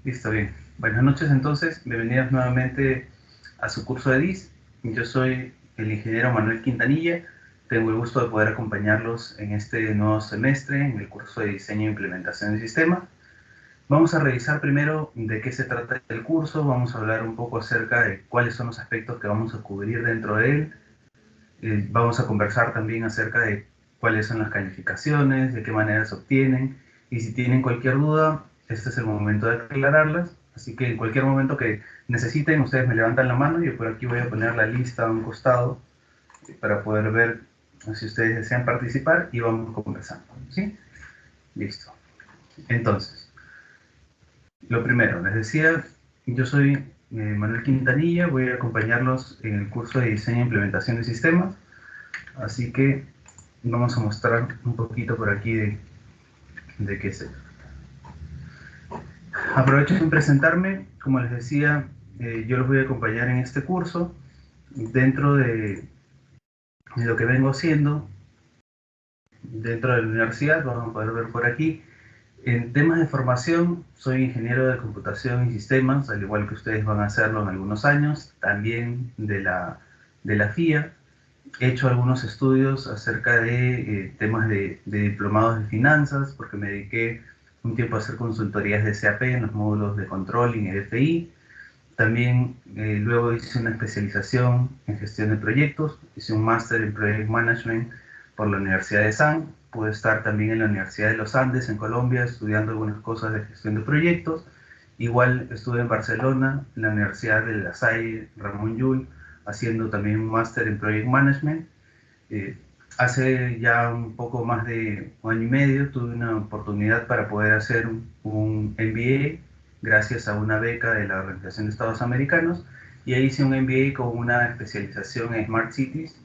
Listo, bien. Buenas noches entonces, bienvenidos nuevamente a su curso de DIS. Yo soy el ingeniero Manuel Quintanilla. Tengo el gusto de poder acompañarlos en este nuevo semestre, en el curso de Diseño e Implementación de Sistemas. Vamos a revisar primero de qué se trata el curso, vamos a hablar un poco acerca de cuáles son los aspectos que vamos a cubrir dentro de él. Vamos a conversar también acerca de cuáles son las calificaciones, de qué manera se obtienen, y si tienen cualquier duda, este es el momento de aclararlas. Así que en cualquier momento que necesiten, ustedes me levantan la mano y yo por aquí voy a poner la lista a un costado para poder ver si ustedes desean participar y vamos conversando. ¿Sí? Listo. Entonces, lo primero, les decía, yo soy Manuel Quintanilla, voy a acompañarlos en el curso de Diseño e Implementación de Sistemas. Así que vamos a mostrar un poquito por aquí de qué se trata. Aprovecho en presentarme, como les decía, yo los voy a acompañar en este curso. Dentro de lo que vengo haciendo, dentro de la universidad, vamos a poder ver por aquí, en temas de formación, soy ingeniero de computación y sistemas, al igual que ustedes van a hacerlo en algunos años, también de la FIA. He hecho algunos estudios acerca de temas de diplomados de finanzas, porque me dediqué un tiempo a hacer consultorías de SAP en los módulos de controlling y de FI. También luego hice una especialización en gestión de proyectos, hice un máster en Project Management por la Universidad de San. Pude estar también en la Universidad de los Andes, en Colombia, estudiando algunas cosas de gestión de proyectos. Igual estuve en Barcelona, en la Universidad de La Salle, Ramón Llull, haciendo también un máster en Project Management. Eh, Hace ya un poco más de un año y medio tuve una oportunidad para poder hacer un MBA gracias a una beca de la Organización de Estados Americanos, y ahí hice un MBA con una especialización en Smart Cities,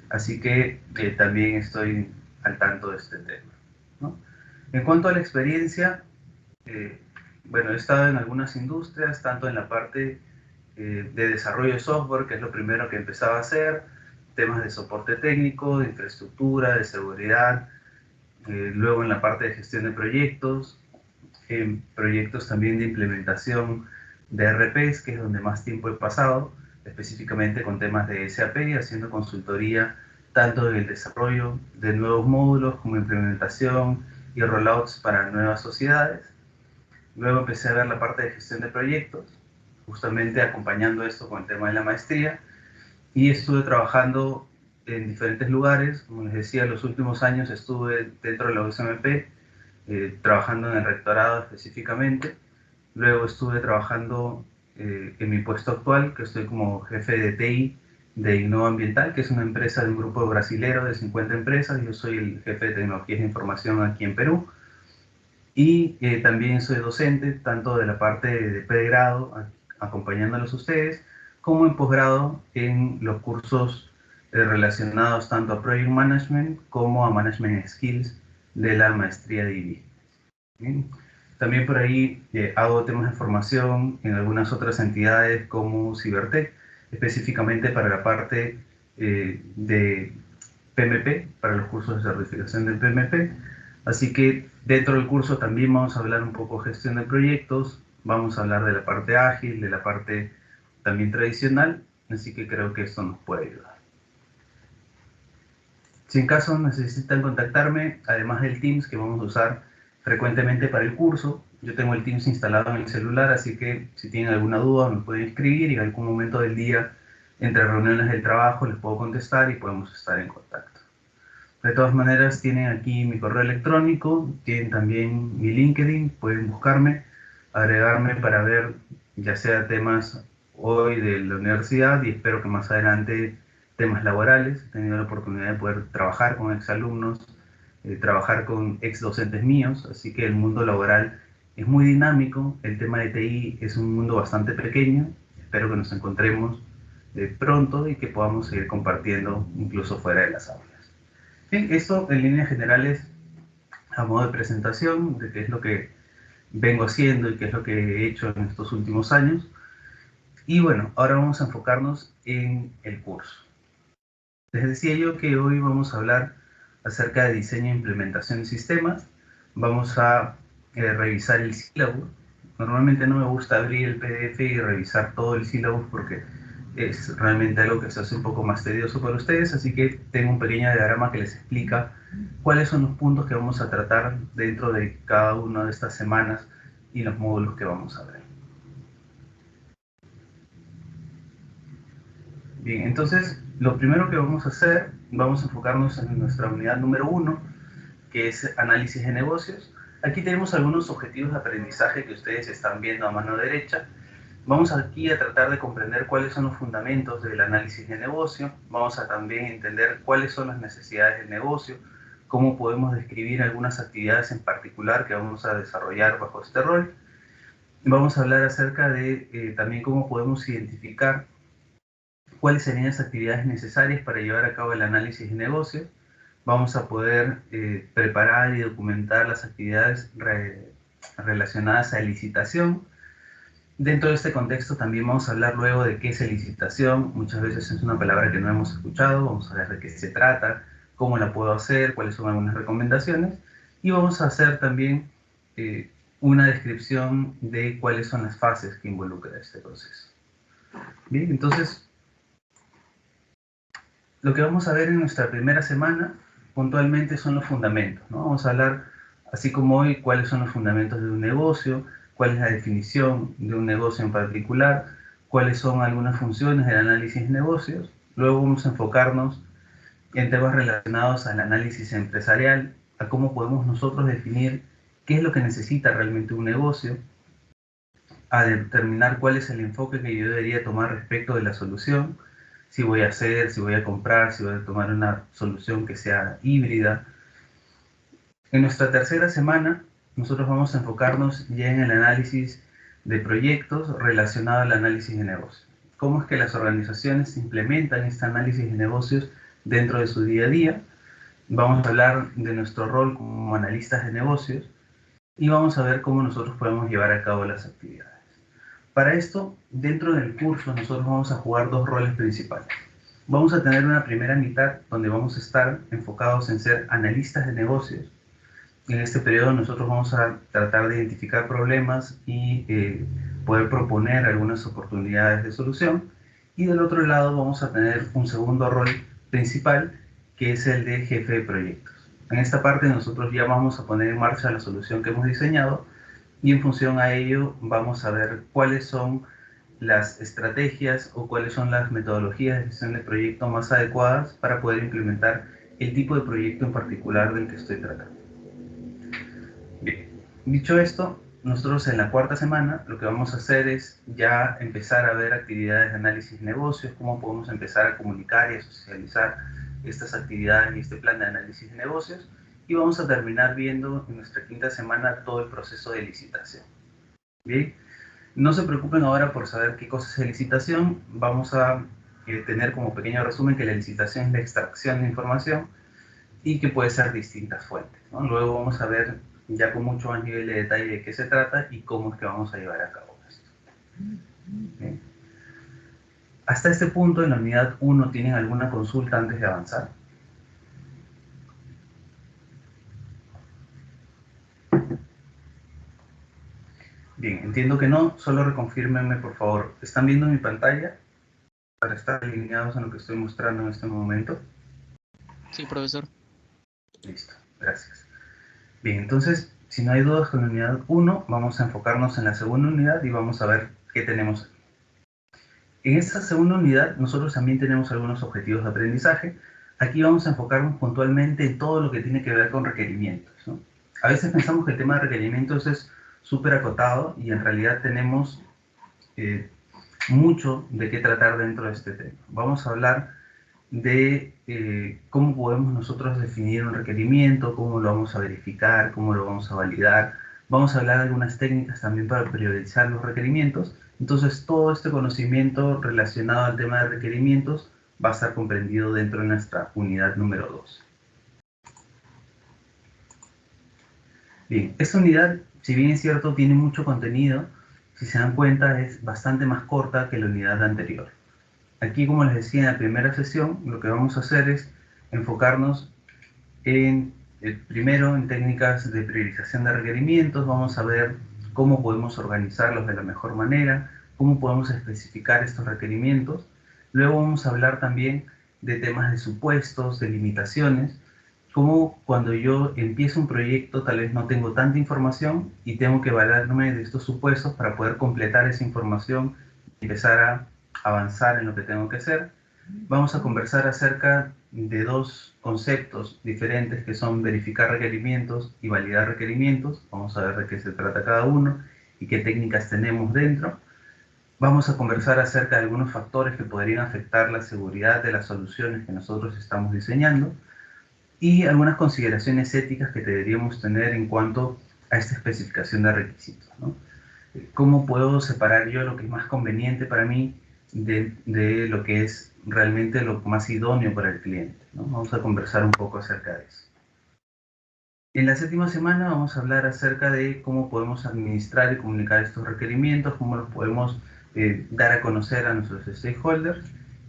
así que también estoy al tanto de este tema, ¿no? En cuanto a la experiencia, eh, bueno, he estado en algunas industrias, tanto en la parte de desarrollo de software, que es lo primero que empezaba a hacer, temas de soporte técnico, de infraestructura, de seguridad, luego en la parte de gestión de proyectos, en proyectos también de implementación de RPs, que es donde más tiempo he pasado, específicamente con temas de SAP, haciendo consultoría tanto en el desarrollo de nuevos módulos como implementación y rollouts para nuevas sociedades. Luego empecé a ver la parte de gestión de proyectos, justamente acompañando esto con el tema de la maestría, y estuve trabajando en diferentes lugares. Como les decía, los últimos años estuve dentro de la USMP, trabajando en el rectorado específicamente. Luego estuve trabajando en mi puesto actual, que estoy como jefe de TI de Innova Ambiental, que es una empresa de un grupo brasilero de 50 empresas. Yo soy el jefe de tecnologías de información aquí en Perú. Y también soy docente, tanto de la parte de pregrado, acompañándolos a ustedes, como en posgrado en los cursos relacionados tanto a Project Management como a Management Skills de la maestría de IBI. Bien. También por ahí hago temas de formación en algunas otras entidades como Cibertech, específicamente para la parte de PMP, para los cursos de certificación del PMP. Así que dentro del curso también vamos a hablar un poco de gestión de proyectos, vamos a hablar de la parte ágil, de la parte también tradicional, así que creo que esto nos puede ayudar. Si en caso necesitan contactarme, además del Teams que vamos a usar frecuentemente para el curso, yo tengo el Teams instalado en el celular, así que si tienen alguna duda me pueden escribir y en algún momento del día, entre reuniones del trabajo, les puedo contestar y podemos estar en contacto. De todas maneras, tienen aquí mi correo electrónico, tienen también mi LinkedIn, pueden buscarme, agregarme para ver ya sea temas hoy de la universidad y espero que más adelante temas laborales. He tenido la oportunidad de poder trabajar con exalumnos, trabajar con ex docentes míos, así que el mundo laboral es muy dinámico, el tema de TI es un mundo bastante pequeño. Espero que nos encontremos pronto y que podamos seguir compartiendo incluso fuera de las aulas. Bien, esto en líneas generales a modo de presentación de qué es lo que vengo haciendo y qué es lo que he hecho en estos últimos años. Y bueno, ahora vamos a enfocarnos en el curso. Les decía yo que hoy vamos a hablar acerca de diseño e implementación de sistemas. Vamos a revisar el sílabo, Normalmente no me gusta abrir el PDF y revisar todo el sílabus porque es realmente algo que se hace un poco más tedioso para ustedes, así que tengo un pequeño diagrama que les explica cuáles son los puntos que vamos a tratar dentro de cada una de estas semanas y los módulos que vamos a ver. Bien, entonces lo primero que vamos a hacer, vamos a enfocarnos en nuestra unidad número 1, que es análisis de negocios. Aquí tenemos algunos objetivos de aprendizaje que ustedes están viendo a mano derecha. Vamos aquí a tratar de comprender cuáles son los fundamentos del análisis de negocio. Vamos a también entender cuáles son las necesidades del negocio, cómo podemos describir algunas actividades en particular que vamos a desarrollar bajo este rol. Vamos a hablar acerca de también cómo podemos identificar cuáles serían las actividades necesarias para llevar a cabo el análisis de negocio. Vamos a poder preparar y documentar las actividades relacionadas a licitación. Dentro de este contexto también vamos a hablar luego de qué es licitación. Muchas veces es una palabra que no hemos escuchado. Vamos a ver de qué se trata, cómo la puedo hacer, cuáles son algunas recomendaciones. Y vamos a hacer también una descripción de cuáles son las fases que involucra este proceso. Bien, entonces lo que vamos a ver en nuestra primera semana puntualmente son los fundamentos, ¿no? Vamos a hablar, así como hoy, cuáles son los fundamentos de un negocio, cuál es la definición de un negocio en particular, cuáles son algunas funciones del análisis de negocios. Luego vamos a enfocarnos en temas relacionados al análisis empresarial, a cómo podemos nosotros definir qué es lo que necesita realmente un negocio, a determinar cuál es el enfoque que yo debería tomar respecto de la solución, si voy a hacer, si voy a comprar, si voy a tomar una solución que sea híbrida. En nuestra tercera semana, nosotros vamos a enfocarnos ya en el análisis de proyectos relacionado al análisis de negocios. Cómo es que las organizaciones implementan este análisis de negocios dentro de su día a día. Vamos a hablar de nuestro rol como analistas de negocios y vamos a ver cómo nosotros podemos llevar a cabo las actividades. Para esto, dentro del curso, nosotros vamos a jugar dos roles principales. Vamos a tener una primera mitad donde vamos a estar enfocados en ser analistas de negocios. En este periodo nosotros vamos a tratar de identificar problemas y poder proponer algunas oportunidades de solución. Y del otro lado vamos a tener un segundo rol principal, que es el de jefe de proyectos. En esta parte nosotros ya vamos a poner en marcha la solución que hemos diseñado, y en función a ello vamos a ver cuáles son las estrategias o cuáles son las metodologías de gestión de proyecto más adecuadas para poder implementar el tipo de proyecto en particular del que estoy tratando. Bien, dicho esto, nosotros en la cuarta semana lo que vamos a hacer es ya empezar a ver actividades de análisis de negocios, cómo podemos empezar a comunicar y a socializar estas actividades y este plan de análisis de negocios, y vamos a terminar viendo en nuestra quinta semana todo el proceso de licitación. Bien, no se preocupen ahora por saber qué cosa es licitación. Vamos a tener como pequeño resumen que la licitación es la extracción de información y que puede ser distintas fuentes, ¿no? Luego vamos a ver ya con mucho más nivel de detalle de qué se trata y cómo es que vamos a llevar a cabo esto. Bien. Hasta este punto en la unidad 1, ¿tienen alguna consulta antes de avanzar? Bien, entiendo que no, solo reconfírmenme por favor. ¿Están viendo mi pantalla para estar alineados en lo que estoy mostrando en este momento? Sí, profesor. Listo, gracias. Bien, entonces, si no hay dudas con la unidad 1, vamos a enfocarnos en la segunda unidad y vamos a ver qué tenemos aquí. En esta segunda unidad, nosotros también tenemos algunos objetivos de aprendizaje. Aquí vamos a enfocarnos puntualmente en todo lo que tiene que ver con requerimientos, ¿no? A veces pensamos que el tema de requerimientos es súper acotado y en realidad tenemos mucho de qué tratar dentro de este tema. Vamos a hablar de cómo podemos nosotros definir un requerimiento, cómo lo vamos a verificar, cómo lo vamos a validar. Vamos a hablar de algunas técnicas también para priorizar los requerimientos. Entonces, todo este conocimiento relacionado al tema de requerimientos va a estar comprendido dentro de nuestra unidad número 2. Bien, esta unidad, si bien es cierto, tiene mucho contenido, si se dan cuenta es bastante más corta que la unidad anterior. Aquí, como les decía en la primera sesión, lo que vamos a hacer es enfocarnos primero en técnicas de priorización de requerimientos. Vamos a ver cómo podemos organizarlos de la mejor manera, cómo podemos especificar estos requerimientos. Luego vamos a hablar también de temas de supuestos, de limitaciones, como cuando yo empiezo un proyecto tal vez no tengo tanta información y tengo que valerme de estos supuestos para poder completar esa información y empezar a avanzar en lo que tengo que hacer. Vamos a conversar acerca de dos conceptos diferentes que son verificar requerimientos y validar requerimientos. Vamos a ver de qué se trata cada uno y qué técnicas tenemos dentro. Vamos a conversar acerca de algunos factores que podrían afectar la seguridad de las soluciones que nosotros estamos diseñando y algunas consideraciones éticas que deberíamos tener en cuanto a esta especificación de requisitos, ¿no? ¿Cómo puedo separar yo lo que es más conveniente para mí de lo que es realmente lo más idóneo para el cliente, ¿no? Vamos a conversar un poco acerca de eso. En la séptima semana vamos a hablar acerca de cómo podemos administrar y comunicar estos requerimientos, cómo los podemos dar a conocer a nuestros stakeholders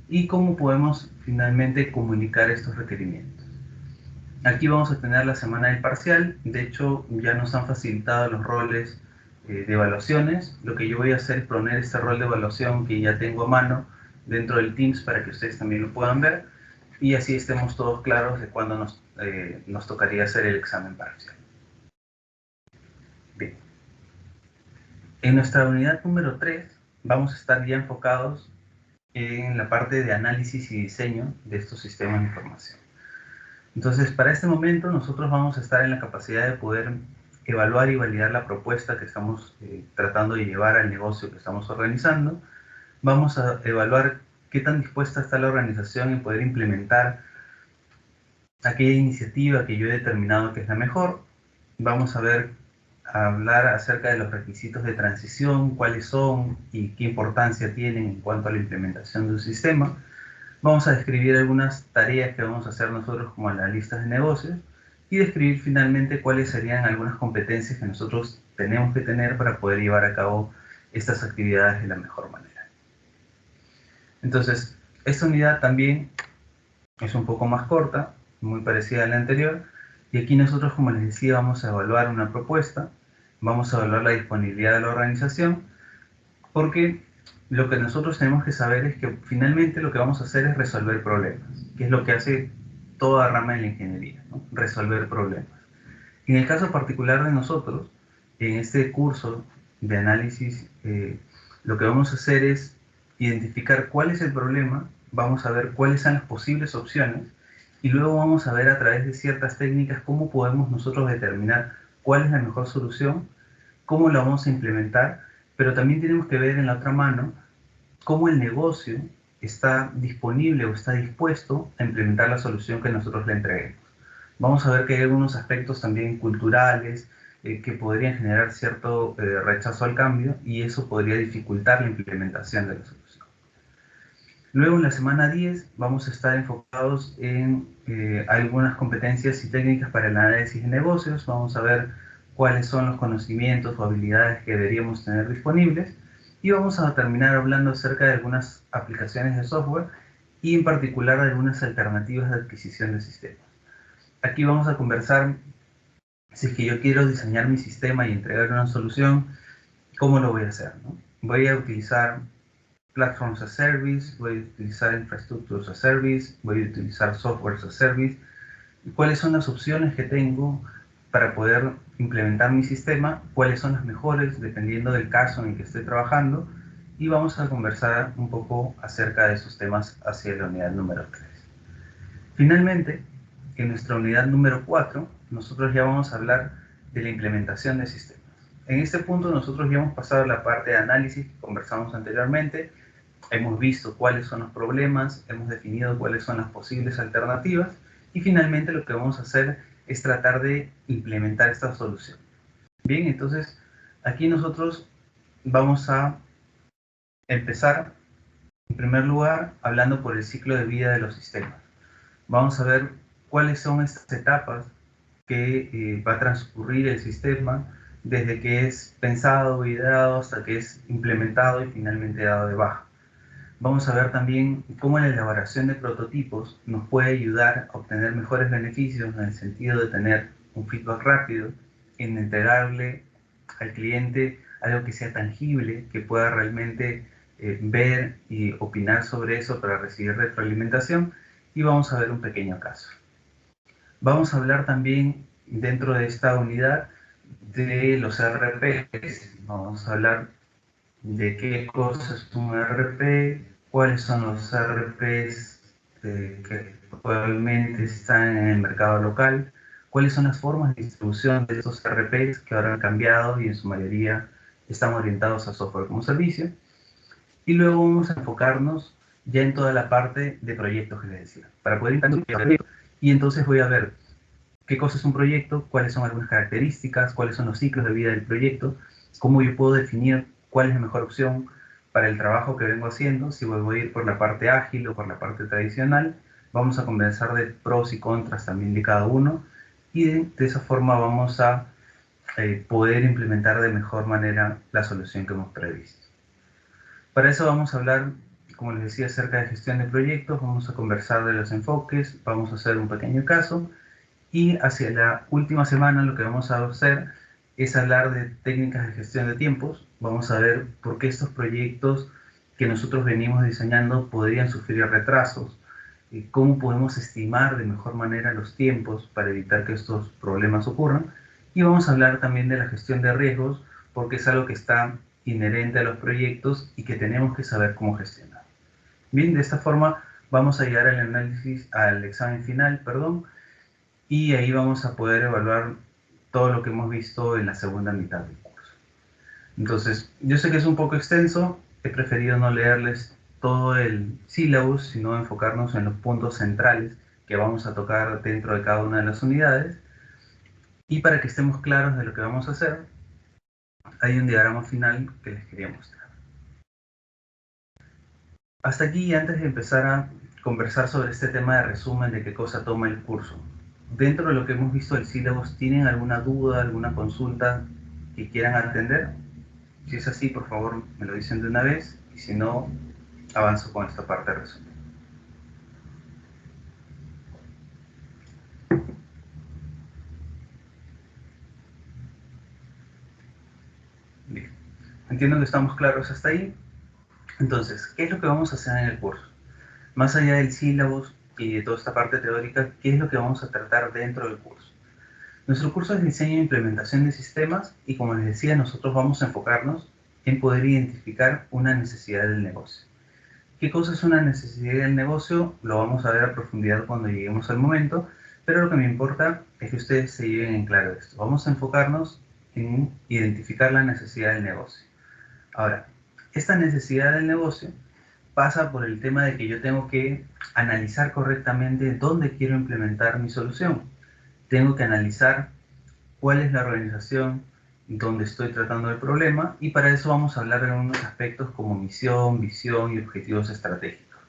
y cómo podemos finalmente comunicar estos requerimientos. Aquí vamos a tener la semana del parcial. De hecho, ya nos han facilitado los roles de evaluaciones. Lo que yo voy a hacer es poner este rol de evaluación que ya tengo a mano dentro del Teams para que ustedes también lo puedan ver y así estemos todos claros de cuándo nos tocaría hacer el examen parcial. Bien. En nuestra unidad número 3 vamos a estar ya enfocados en la parte de análisis y diseño de estos sistemas de información. Entonces, para este momento nosotros vamos a estar en la capacidad de poder evaluar y validar la propuesta que estamos tratando de llevar al negocio que estamos organizando. Vamos a evaluar qué tan dispuesta está la organización en poder implementar aquella iniciativa que yo he determinado que es la mejor. Vamos a hablar acerca de los requisitos de transición, cuáles son y qué importancia tienen en cuanto a la implementación de un sistema. Vamos a describir algunas tareas que vamos a hacer nosotros como analistas de negocios y describir finalmente cuáles serían algunas competencias que nosotros tenemos que tener para poder llevar a cabo estas actividades de la mejor manera. Entonces, esta unidad también es un poco más corta, muy parecida a la anterior, y aquí nosotros, como les decía, vamos a evaluar una propuesta, vamos a evaluar la disponibilidad de la organización, porque lo que nosotros tenemos que saber es que finalmente lo que vamos a hacer es resolver problemas, que es lo que hace toda rama de la ingeniería, ¿no? Resolver problemas. En el caso particular de nosotros, en este curso de análisis, lo que vamos a hacer es identificar cuál es el problema, vamos a ver cuáles son las posibles opciones y luego vamos a ver a través de ciertas técnicas cómo podemos nosotros determinar cuál es la mejor solución, cómo la vamos a implementar, pero también tenemos que ver en la otra mano cómo el negocio está disponible o está dispuesto a implementar la solución que nosotros le entreguemos. Vamos a ver que hay algunos aspectos también culturales que podrían generar cierto rechazo al cambio y eso podría dificultar la implementación de la solución. Luego en la semana 10 vamos a estar enfocados en algunas competencias y técnicas para el análisis de negocios. Vamos a ver cuáles son los conocimientos o habilidades que deberíamos tener disponibles y vamos a terminar hablando acerca de algunas aplicaciones de software y en particular de algunas alternativas de adquisición de sistemas. Aquí vamos a conversar si es que yo quiero diseñar mi sistema y entregar una solución, ¿cómo lo voy a hacer, ¿no? Voy a utilizar Platforms as Service, voy a utilizar Infrastructures as Service, voy a utilizar Software as Service. ¿Cuáles son las opciones que tengo para poder implementar mi sistema? ¿Cuáles son las mejores dependiendo del caso en el que esté trabajando? Y vamos a conversar un poco acerca de esos temas hacia la unidad número 3. Finalmente, en nuestra unidad número 4, nosotros ya vamos a hablar de la implementación de sistemas. En este punto nosotros ya hemos pasado la parte de análisis que conversamos anteriormente, hemos visto cuáles son los problemas, hemos definido cuáles son las posibles alternativas y finalmente lo que vamos a hacer es tratar de implementar esta solución. Bien, entonces aquí nosotros vamos a empezar en primer lugar hablando por el ciclo de vida de los sistemas. Vamos a ver cuáles son estas etapas que va a transcurrir el sistema desde que es pensado, ideado, hasta que es implementado y finalmente dado de baja. Vamos a ver también cómo la elaboración de prototipos nos puede ayudar a obtener mejores beneficios en el sentido de tener un feedback rápido, en entregarle al cliente algo que sea tangible, que pueda realmente ver y opinar sobre eso para recibir retroalimentación, y vamos a ver un pequeño caso. Vamos a hablar también dentro de esta unidad de los RPs. Vamos a hablar de qué cosa es un RP, cuáles son los RPs que actualmente están en el mercado local, cuáles son las formas de distribución de estos RPs que ahora han cambiado y en su mayoría están orientados a software como servicio. Y luego vamos a enfocarnos ya en toda la parte de proyectos que les decía, para poder entender. Y entonces voy a ver qué cosa es un proyecto, cuáles son algunas características, cuáles son los ciclos de vida del proyecto, cómo yo puedo definir cuál es la mejor opción para el trabajo que vengo haciendo, si voy a ir por la parte ágil o por la parte tradicional. Vamos a conversar de pros y contras también de cada uno, y de esa forma vamos a poder implementar de mejor manera la solución que hemos previsto. Para eso vamos a hablar, como les decía, acerca de gestión de proyectos, vamos a conversar de los enfoques, vamos a hacer un pequeño caso, y hacia la última semana lo que vamos a hacer es hablar de técnicas de gestión de tiempos. Vamos a ver por qué estos proyectos que nosotros venimos diseñando podrían sufrir retrasos, y cómo podemos estimar de mejor manera los tiempos para evitar que estos problemas ocurran. Y vamos a hablar también de la gestión de riesgos, porque es algo que está inherente a los proyectos y que tenemos que saber cómo gestionar. Bien, de esta forma vamos a llegar al análisis, al examen final, perdón, y ahí vamos a poder evaluar todo lo que hemos visto en la segunda mitad del curso. Entonces, yo sé que es un poco extenso, he preferido no leerles todo el sílabus, sino enfocarnos en los puntos centrales que vamos a tocar dentro de cada una de las unidades. Y para que estemos claros de lo que vamos a hacer, hay un diagrama final que les quería mostrar. Hasta aquí, antes de empezar a conversar sobre este tema de resumen de qué cosa toma el curso, dentro de lo que hemos visto del sílabus, ¿tienen alguna duda, alguna consulta que quieran atender? Si es así, por favor, me lo dicen de una vez, y si no, avanzo con esta parte de resumen. Bien. Entiendo que estamos claros hasta ahí. Entonces, ¿qué es lo que vamos a hacer en el curso? Más allá del sílabus y de toda esta parte teórica, ¿qué es lo que vamos a tratar dentro del curso? Nuestro curso es diseño e implementación de sistemas, y como les decía, nosotros vamos a enfocarnos en poder identificar una necesidad del negocio. ¿Qué cosa es una necesidad del negocio? Lo vamos a ver a profundidad cuando lleguemos al momento, pero lo que me importa es que ustedes se lleven en claro esto. Vamos a enfocarnos en identificar la necesidad del negocio. Ahora, esta necesidad del negocio pasa por el tema de que yo tengo que analizar correctamente dónde quiero implementar mi solución. Tengo que analizar cuál es la organización donde estoy tratando el problema, y para eso vamos a hablar de algunos aspectos como misión, visión y objetivos estratégicos.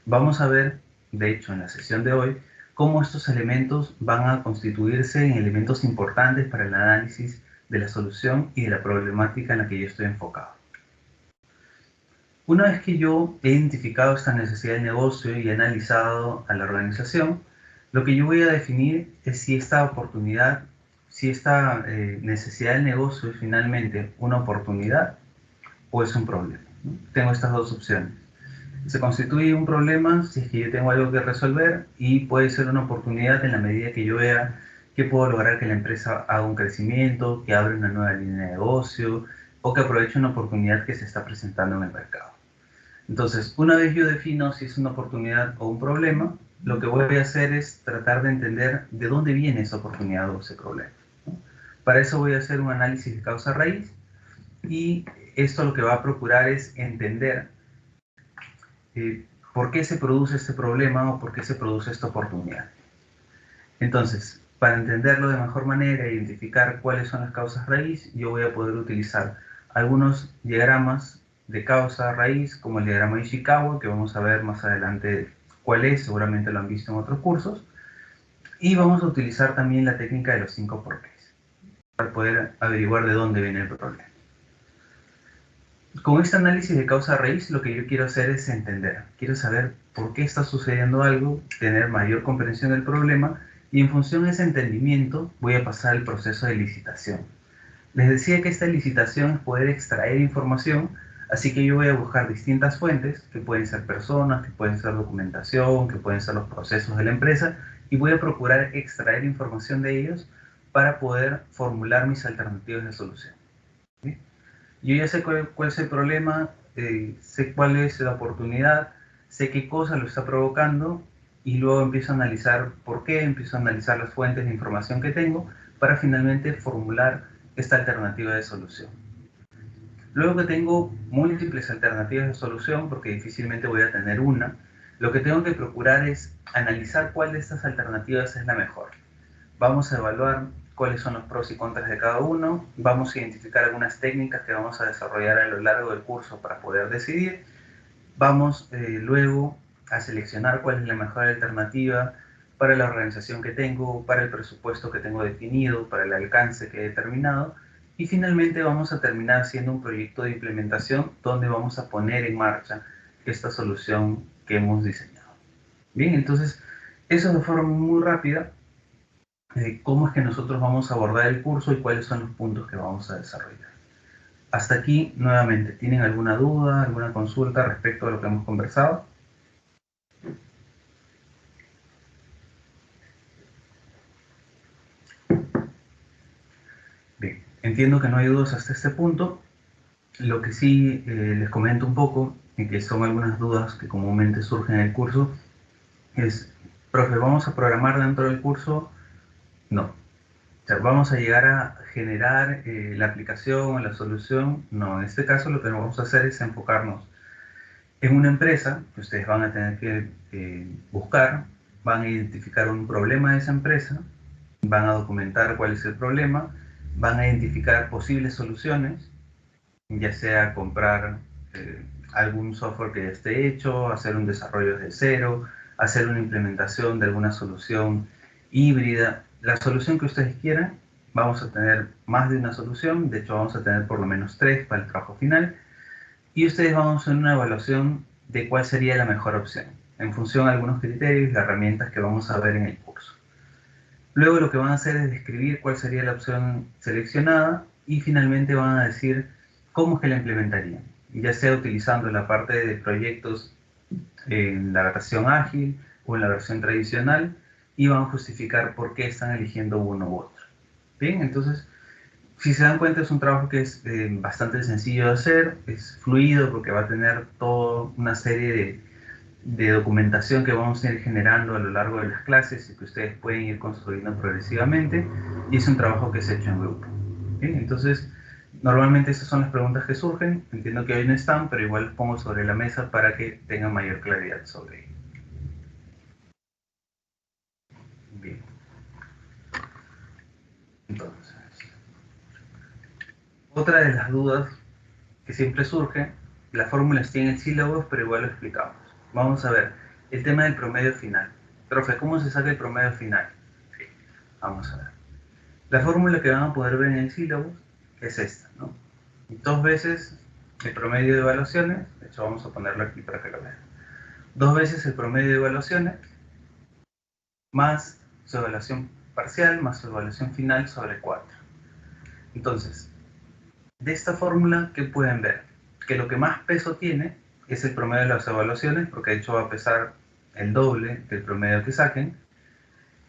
Vamos a ver, de hecho, en la sesión de hoy, cómo estos elementos van a constituirse en elementos importantes para el análisis de la solución y de la problemática en la que yo estoy enfocado. Una vez que yo he identificado esta necesidad de negocio y he analizado a la organización, lo que yo voy a definir es si esta oportunidad, si esta necesidad del negocio es finalmente una oportunidad o es un problema, ¿no? Tengo estas dos opciones. Se constituye un problema si es que yo tengo algo que resolver, y puede ser una oportunidad en la medida que yo vea que puedo lograr que la empresa haga un crecimiento, que abra una nueva línea de negocio o que aproveche una oportunidad que se está presentando en el mercado. Entonces, una vez yo defino si es una oportunidad o un problema, lo que voy a hacer es tratar de entender de dónde viene esa oportunidad o ese problema, ¿no? Para eso voy a hacer un análisis de causa-raíz, y esto lo que va a procurar es entender por qué se produce este problema o por qué se produce esta oportunidad. Entonces, para entenderlo de mejor manera e identificar cuáles son las causas raíz, yo voy a poder utilizar algunos diagramas de causa raíz, como el diagrama de Ishikawa, que vamos a ver más adelante cuál es, seguramente lo han visto en otros cursos, y vamos a utilizar también la técnica de los 5 porqués, para poder averiguar de dónde viene el problema. Con este análisis de causa raíz, lo que yo quiero hacer es entender, quiero saber por qué está sucediendo algo, tener mayor comprensión del problema, y en función de ese entendimiento voy a pasar al proceso de licitación. Les decía que esta licitación es poder extraer información, así que yo voy a buscar distintas fuentes, que pueden ser personas, que pueden ser documentación, que pueden ser los procesos de la empresa, y voy a procurar extraer información de ellos para poder formular mis alternativas de solución. ¿Sí? Yo ya sé cuál es el problema, sé cuál es la oportunidad, sé qué cosa lo está provocando, y luego empiezo a analizar por qué, empiezo a analizar las fuentes de información que tengo para finalmente formular esta alternativa de solución. Luego que tengo múltiples alternativas de solución, porque difícilmente voy a tener una, lo que tengo que procurar es analizar cuál de estas alternativas es la mejor. Vamos a evaluar cuáles son los pros y contras de cada uno, vamos a identificar algunas técnicas que vamos a desarrollar a lo largo del curso para poder decidir, vamos luego a seleccionar cuál es la mejor alternativa para la organización que tengo, para el presupuesto que tengo definido, para el alcance que he determinado, y finalmente vamos a terminar haciendo un proyecto de implementación donde vamos a poner en marcha esta solución que hemos diseñado. Bien, entonces, eso es de forma muy rápida cómo es que nosotros vamos a abordar el curso y cuáles son los puntos que vamos a desarrollar. Hasta aquí, nuevamente, ¿tienen alguna duda, alguna consulta respecto a lo que hemos conversado? Bien, entiendo que no hay dudas hasta este punto. Lo que sí les comento un poco, y que son algunas dudas que comúnmente surgen en el curso, es, profe, ¿vamos a programar dentro del curso? No. O sea, ¿vamos a llegar a generar la aplicación o la solución? No, en este caso lo que vamos a hacer es enfocarnos en una empresa que ustedes van a tener que buscar, van a identificar un problema de esa empresa, van a documentar cuál es el problema, van a identificar posibles soluciones, ya sea comprar algún software que ya esté hecho, hacer un desarrollo desde cero, hacer una implementación de alguna solución híbrida. La solución que ustedes quieran, vamos a tener más de una solución, de hecho vamos a tener por lo menos 3 para el trabajo final, y ustedes van a hacer una evaluación de cuál sería la mejor opción, en función de algunos criterios y herramientas que vamos a ver en el curso. Luego lo que van a hacer es describir cuál sería la opción seleccionada y finalmente van a decir cómo es que la implementarían, ya sea utilizando la parte de proyectos en la versión ágil o en la versión tradicional, y van a justificar por qué están eligiendo uno u otro. Bien, entonces, si se dan cuenta, es un trabajo que es bastante sencillo de hacer, es fluido porque va a tener toda una serie de documentación que vamos a ir generando a lo largo de las clases y que ustedes pueden ir construyendo progresivamente, y es un trabajo que se ha hecho en grupo. ¿Bien? Entonces, normalmente esas son las preguntas que surgen, entiendo que hoy no están, pero igual las pongo sobre la mesa para que tengan mayor claridad sobre ello. Bien, entonces, otra de las dudas que siempre surge, la fórmula está en el sílabus, pero igual lo explicamos. Vamos a ver, el tema del promedio final. Profe, ¿cómo se saca el promedio final? Sí, vamos a ver. La fórmula que van a poder ver en el sílabus es esta, ¿no? 2 veces el promedio de evaluaciones, de hecho vamos a ponerlo aquí para que lo vean. 2 veces el promedio de evaluaciones más su evaluación parcial más su evaluación final sobre 4. Entonces, de esta fórmula, ¿qué pueden ver? Que lo que más peso tiene es el promedio de las evaluaciones, porque de hecho va a pesar el doble del promedio que saquen.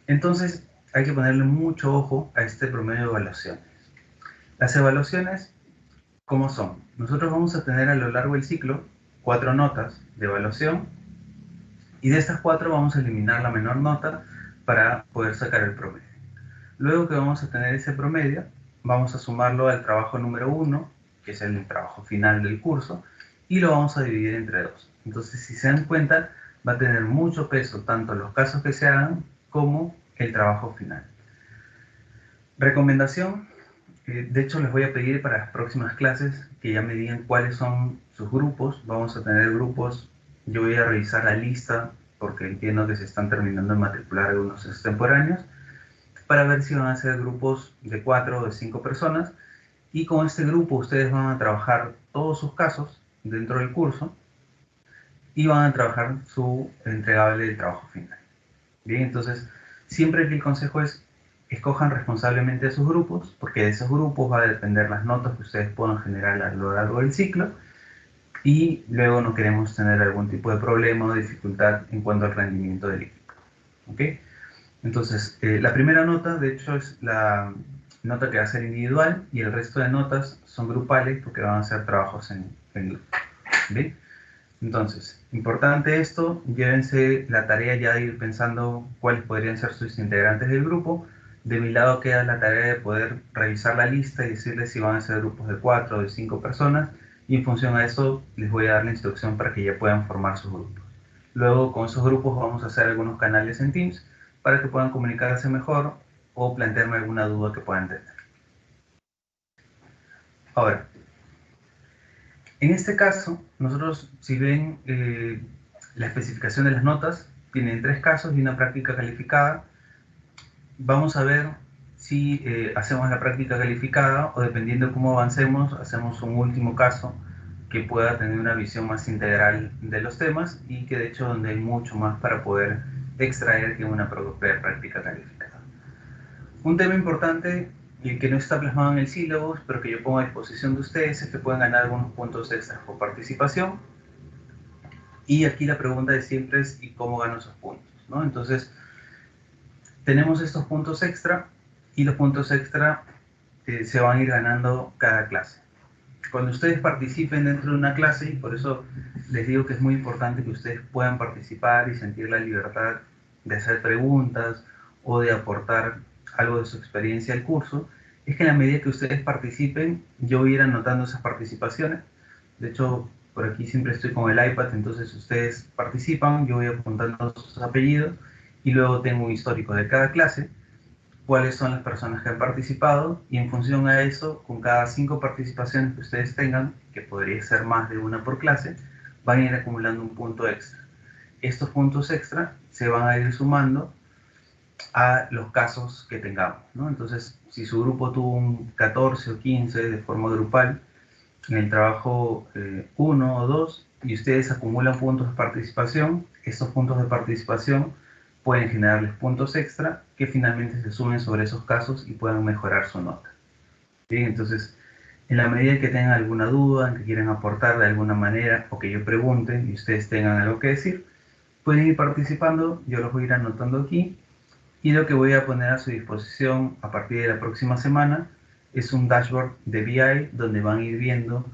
Entonces, hay que ponerle mucho ojo a este promedio de evaluaciones. Las evaluaciones, ¿cómo son? Nosotros vamos a tener a lo largo del ciclo 4 notas de evaluación, y de estas 4 vamos a eliminar la menor nota para poder sacar el promedio. Luego que vamos a tener ese promedio, vamos a sumarlo al trabajo número 1, que es el trabajo final del curso, y lo vamos a dividir entre 2. Entonces, si se dan cuenta, va a tener mucho peso tanto los casos que se hagan como el trabajo final. Recomendación, de hecho les voy a pedir para las próximas clases que ya me digan cuáles son sus grupos. Vamos a tener grupos, yo voy a revisar la lista porque entiendo que se están terminando de matricular algunos extemporáneos, para ver si van a ser grupos de 4 o de 5 personas, y con este grupo ustedes van a trabajar todos sus casos dentro del curso y van a trabajar su entregable de trabajo final. Bien, entonces siempre aquí el consejo es escojan responsablemente a sus grupos, porque de esos grupos va a depender las notas que ustedes puedan generar a lo largo del ciclo, y luego no queremos tener algún tipo de problema o dificultad en cuanto al rendimiento del equipo. ¿Ok? Entonces, la primera nota, de hecho, es la nota que va a ser individual, y el resto de notas son grupales porque van a ser trabajos en grupo. ¿Bien? Entonces, importante esto, llévense la tarea ya de ir pensando cuáles podrían ser sus integrantes del grupo. De mi lado queda la tarea de poder revisar la lista y decirles si van a ser grupos de 4 o de 5 personas, y en función a eso les voy a dar la instrucción para que ya puedan formar sus grupos. Luego con esos grupos vamos a hacer algunos canales en Teams para que puedan comunicarse mejor o plantearme alguna duda que puedan tener. Ahora, en este caso, nosotros, si ven la especificación de las notas, tienen 3 casos y una práctica calificada. Vamos a ver si hacemos la práctica calificada o, dependiendo de cómo avancemos, hacemos un último caso que pueda tener una visión más integral de los temas, y que de hecho donde hay mucho más para poder extraer que una propia práctica calificada. Un tema importante y que no está plasmado en el sílabus, pero que yo pongo a disposición de ustedes, es que pueden ganar algunos puntos extras por participación. Y aquí la pregunta de siempre es: ¿y cómo gano esos puntos? ¿No? Entonces, tenemos estos puntos extra, y los puntos extra se van a ir ganando cada clase. Cuando ustedes participen dentro de una clase, y por eso les digo que es muy importante que ustedes puedan participar y sentir la libertad de hacer preguntas o de aportar algo de su experiencia al curso, es que en la medida que ustedes participen, yo voy a ir anotando esas participaciones. De hecho, por aquí siempre estoy con el iPad, entonces ustedes participan, yo voy apuntando sus apellidos, y luego tengo un histórico de cada clase, cuáles son las personas que han participado, y en función a eso, con cada 5 participaciones que ustedes tengan, que podría ser más de una por clase, van a ir acumulando un punto extra. Estos puntos extra se van a ir sumando a los casos que tengamos, ¿no? Entonces, si su grupo tuvo un 14 o 15 de forma grupal en el trabajo 1 o 2, y ustedes acumulan puntos de participación, estos puntos de participación pueden generarles puntos extra que finalmente se sumen sobre esos casos y puedan mejorar su nota. Bien, entonces, en la medida que tengan alguna duda, en que quieran aportar de alguna manera, o que yo pregunte y ustedes tengan algo que decir, pueden ir participando, yo los voy a ir anotando aquí, y lo que voy a poner a su disposición a partir de la próxima semana es un dashboard de BI donde van a ir viendo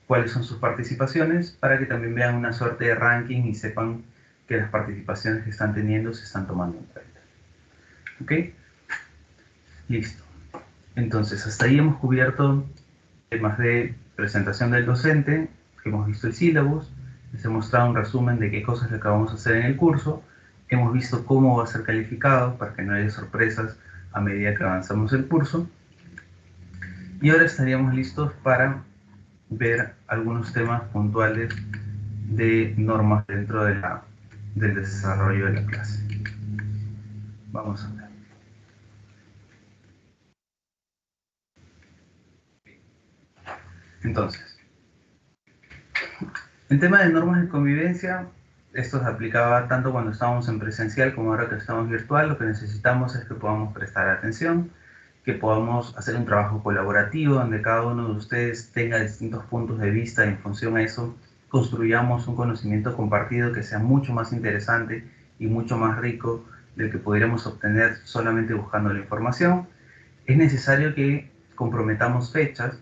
cuáles son sus participaciones, para que también vean una suerte de ranking y sepan que las participaciones que están teniendo se están tomando en cuenta. ¿Ok? Listo. Entonces, hasta ahí hemos cubierto temas de presentación del docente, hemos visto el sílabus, les he mostrado un resumen de qué cosas le acabamos de hacer en el curso, hemos visto cómo va a ser calificado para que no haya sorpresas a medida que avanzamos el curso, y ahora estaríamos listos para ver algunos temas puntuales de normas dentro del desarrollo de la clase. Vamos a ver. Entonces, en tema de normas de convivencia, esto se aplicaba tanto cuando estábamos en presencial como ahora que estamos virtual. Lo que necesitamos es que podamos prestar atención, que podamos hacer un trabajo colaborativo donde cada uno de ustedes tenga distintos puntos de vista, y en función a eso construyamos un conocimiento compartido que sea mucho más interesante y mucho más rico del que pudiéramos obtener solamente buscando la información. Es necesario que comprometamos fechas.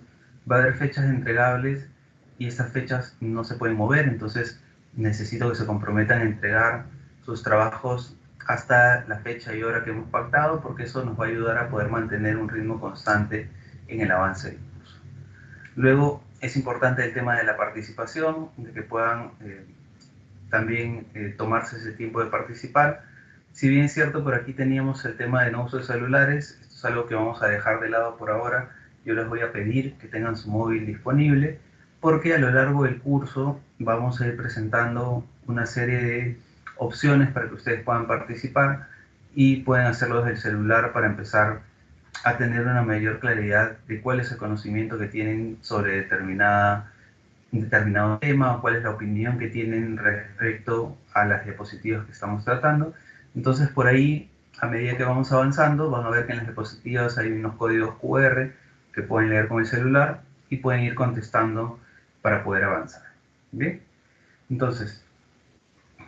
Va a haber fechas entregables y estas fechas no se pueden mover, entonces necesito que se comprometan a entregar sus trabajos hasta la fecha y hora que hemos pactado, porque eso nos va a ayudar a poder mantener un ritmo constante en el avance del curso. Luego, es importante el tema de la participación, de que puedan también tomarse ese tiempo de participar. Si bien es cierto, por aquí teníamos el tema de no uso de celulares, esto es algo que vamos a dejar de lado por ahora. Yo les voy a pedir que tengan su móvil disponible, porque a lo largo del curso vamos a ir presentando una serie de opciones para que ustedes puedan participar, y pueden hacerlo desde el celular para empezar a tener una mayor claridad de cuál es el conocimiento que tienen sobre determinado tema, o cuál es la opinión que tienen respecto a las diapositivas que estamos tratando. Entonces, por ahí a medida que vamos avanzando, van a ver que en las diapositivas hay unos códigos QR que pueden leer con el celular y pueden ir contestando para poder avanzar. ¿Bien? Entonces,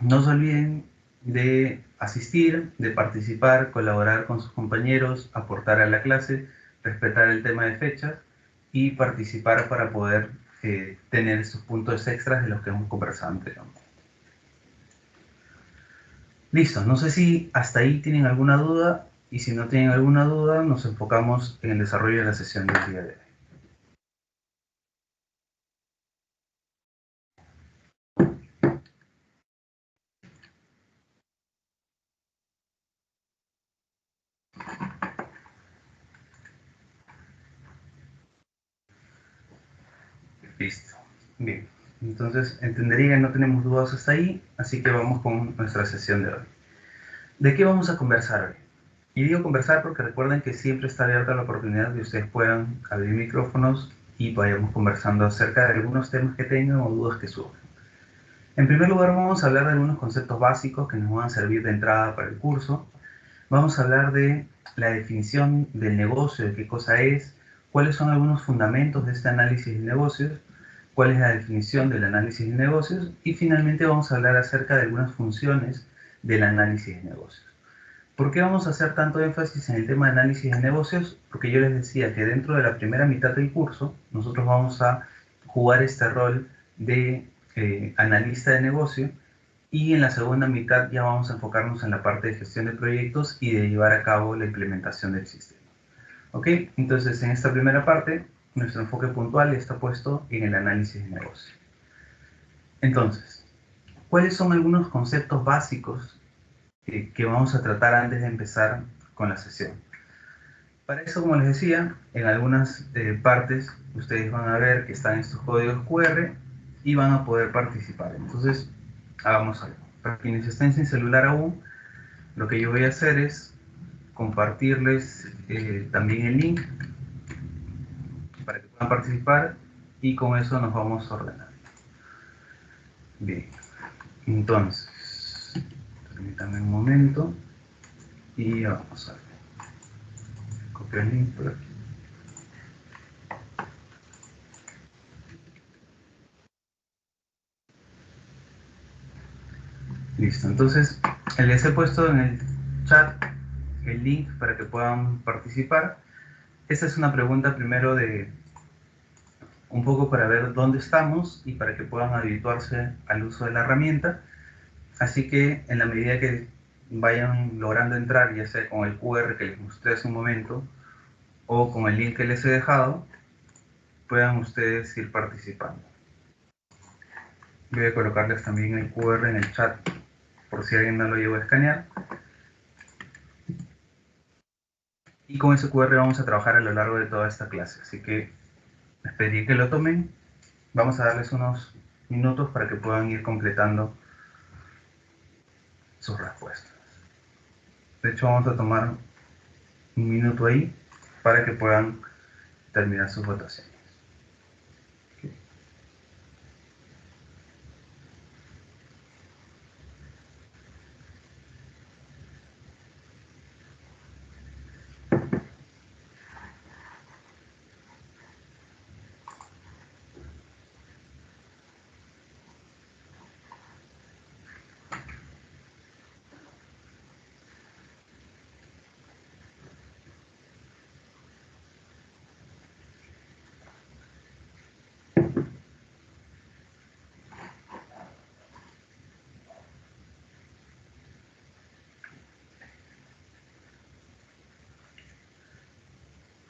no se olviden de asistir, de participar, colaborar con sus compañeros, aportar a la clase, respetar el tema de fechas y participar para poder tener esos puntos extras de los que hemos conversado anteriormente. Listo, no sé si hasta ahí tienen alguna duda, y si no tienen alguna duda, nos enfocamos en el desarrollo de la sesión del día de hoy. Listo. Bien. Entonces, entendería que no tenemos dudas hasta ahí, así que vamos con nuestra sesión de hoy. ¿De qué vamos a conversar hoy? Y digo conversar porque recuerden que siempre está abierta la oportunidad de que ustedes puedan abrir micrófonos y vayamos conversando acerca de algunos temas que tengan o dudas que surjan. En primer lugar, vamos a hablar de algunos conceptos básicos que nos van a servir de entrada para el curso. Vamos a hablar de la definición del negocio, de qué cosa es, cuáles son algunos fundamentos de este análisis de negocios, cuál es la definición del análisis de negocios y finalmente vamos a hablar acerca de algunas funciones del análisis de negocios. ¿Por qué vamos a hacer tanto énfasis en el tema de análisis de negocios? Porque yo les decía que dentro de la primera mitad del curso nosotros vamos a jugar este rol de analista de negocio y en la segunda mitad ya vamos a enfocarnos en la parte de gestión de proyectos y de llevar a cabo la implementación del sistema. ¿Ok? Entonces, en esta primera parte, nuestro enfoque puntual está puesto en el análisis de negocio. Entonces, ¿cuáles son algunos conceptos básicos que vamos a tratar antes de empezar con la sesión? Para eso, como les decía, en algunas partes ustedes van a ver que están estos códigos QR y van a poder participar. Entonces, hagamos algo. Para quienes estén sin celular aún, lo que yo voy a hacer es compartirles también el link para que puedan participar y con eso nos vamos a ordenar. Bien, entonces, permítanme un momento y vamos a ver. Copiar el link por aquí. Listo, entonces les he puesto en el chat el link para que puedan participar. Esta es una pregunta primero de un poco para ver dónde estamos y para que puedan habituarse al uso de la herramienta. Así que en la medida que vayan logrando entrar, ya sea con el QR que les mostré hace un momento o con el link que les he dejado, puedan ustedes ir participando. Voy a colocarles también el QR en el chat por si alguien no lo llegó a escanear. Y con ese QR vamos a trabajar a lo largo de toda esta clase. Así que les pediría que lo tomen. Vamos a darles unos minutos para que puedan ir completando sus respuestas. De hecho, vamos a tomar un minuto ahí para que puedan terminar sus votaciones.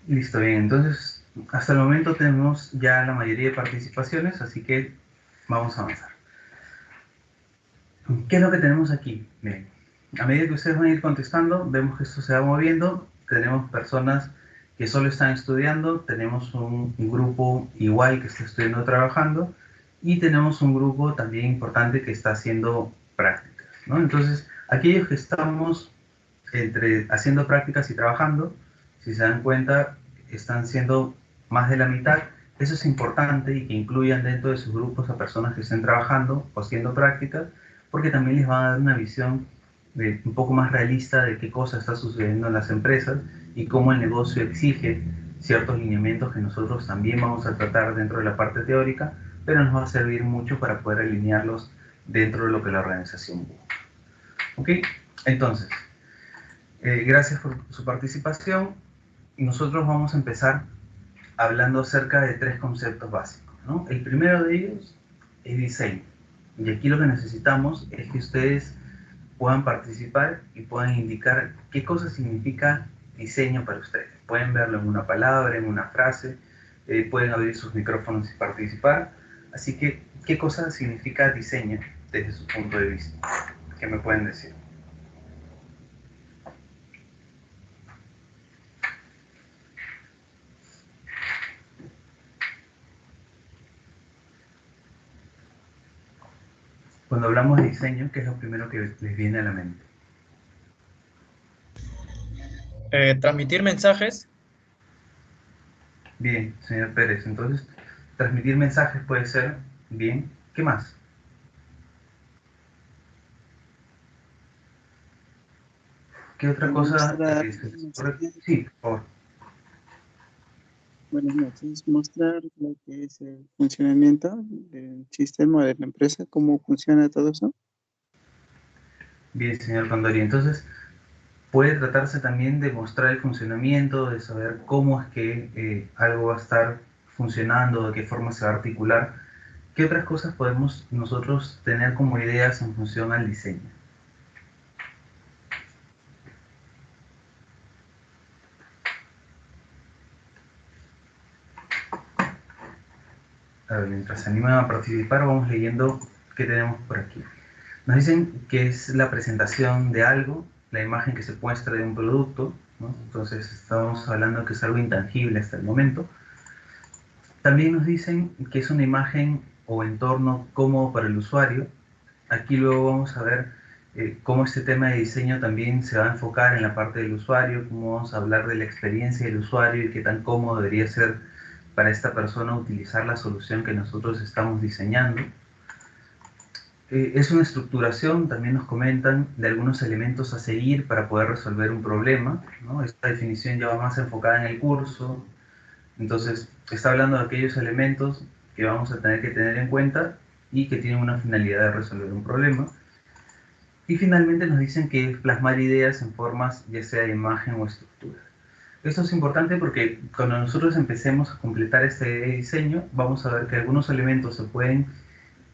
Listo, bien. Entonces, hasta el momento tenemos ya la mayoría de participaciones, así que vamos a avanzar. ¿Qué es lo que tenemos aquí? Bien. A medida que ustedes van a ir contestando, vemos que esto se va moviendo. Tenemos personas que solo están estudiando, tenemos un grupo igual que está estudiando o trabajando, y tenemos un grupo también importante que está haciendo prácticas, ¿no? Entonces, aquellos que estamos entre haciendo prácticas y trabajando, si se dan cuenta, están siendo más de la mitad. Eso es importante y que incluyan dentro de sus grupos a personas que estén trabajando o haciendo prácticas, porque también les van a dar una visión un poco más realista de qué cosa está sucediendo en las empresas y cómo el negocio exige ciertos lineamientos que nosotros también vamos a tratar dentro de la parte teórica, pero nos va a servir mucho para poder alinearlos dentro de lo que la organización busca. ¿Ok? Entonces, gracias por su participación. Nosotros vamos a empezar hablando acerca de 3 conceptos básicos, ¿no? El primero de ellos es diseño. Y aquí lo que necesitamos es que ustedes puedan participar y puedan indicar qué cosa significa diseño para ustedes. Pueden verlo en una palabra, en una frase, pueden abrir sus micrófonos y participar. Así que, ¿qué cosa significa diseño desde su punto de vista? ¿Qué me pueden decir? Cuando hablamos de diseño, ¿qué es lo primero que les viene a la mente? Transmitir mensajes. Bien, señor Pérez. Entonces, transmitir mensajes puede ser bien. ¿Qué más? ¿Qué otra cosa Mostrar se les ocurre? mensajes. Sí, por favor. Buenas noches. Mostrar lo que es el funcionamiento del sistema de la empresa, cómo funciona todo eso. Bien, señor Condori. Entonces, puede tratarse también de mostrar el funcionamiento, de saber cómo es que algo va a estar funcionando, de qué forma se va a articular. ¿Qué otras cosas podemos nosotros tener como ideas en función al diseño? A ver, mientras se animan a participar, vamos leyendo qué tenemos por aquí. Nos dicen que es la presentación de algo, la imagen que se muestra de un producto, ¿no? Entonces estamos hablando que es algo intangible hasta el momento. También nos dicen que es una imagen o entorno cómodo para el usuario. Aquí luego vamos a ver cómo este tema de diseño también se va a enfocar en la parte del usuario, cómo vamos a hablar de la experiencia del usuario y qué tan cómodo debería ser para esta persona utilizar la solución que nosotros estamos diseñando. Es una estructuración, también nos comentan, de algunos elementos a seguir para poder resolver un problema, ¿no? Esta definición ya va más enfocada en el curso, entonces está hablando de aquellos elementos que vamos a tener que tener en cuenta y que tienen una finalidad de resolver un problema. Y finalmente nos dicen que es plasmar ideas en formas ya sea de imagen o estructura. Esto es importante porque cuando nosotros empecemos a completar este diseño, vamos a ver que algunos elementos se pueden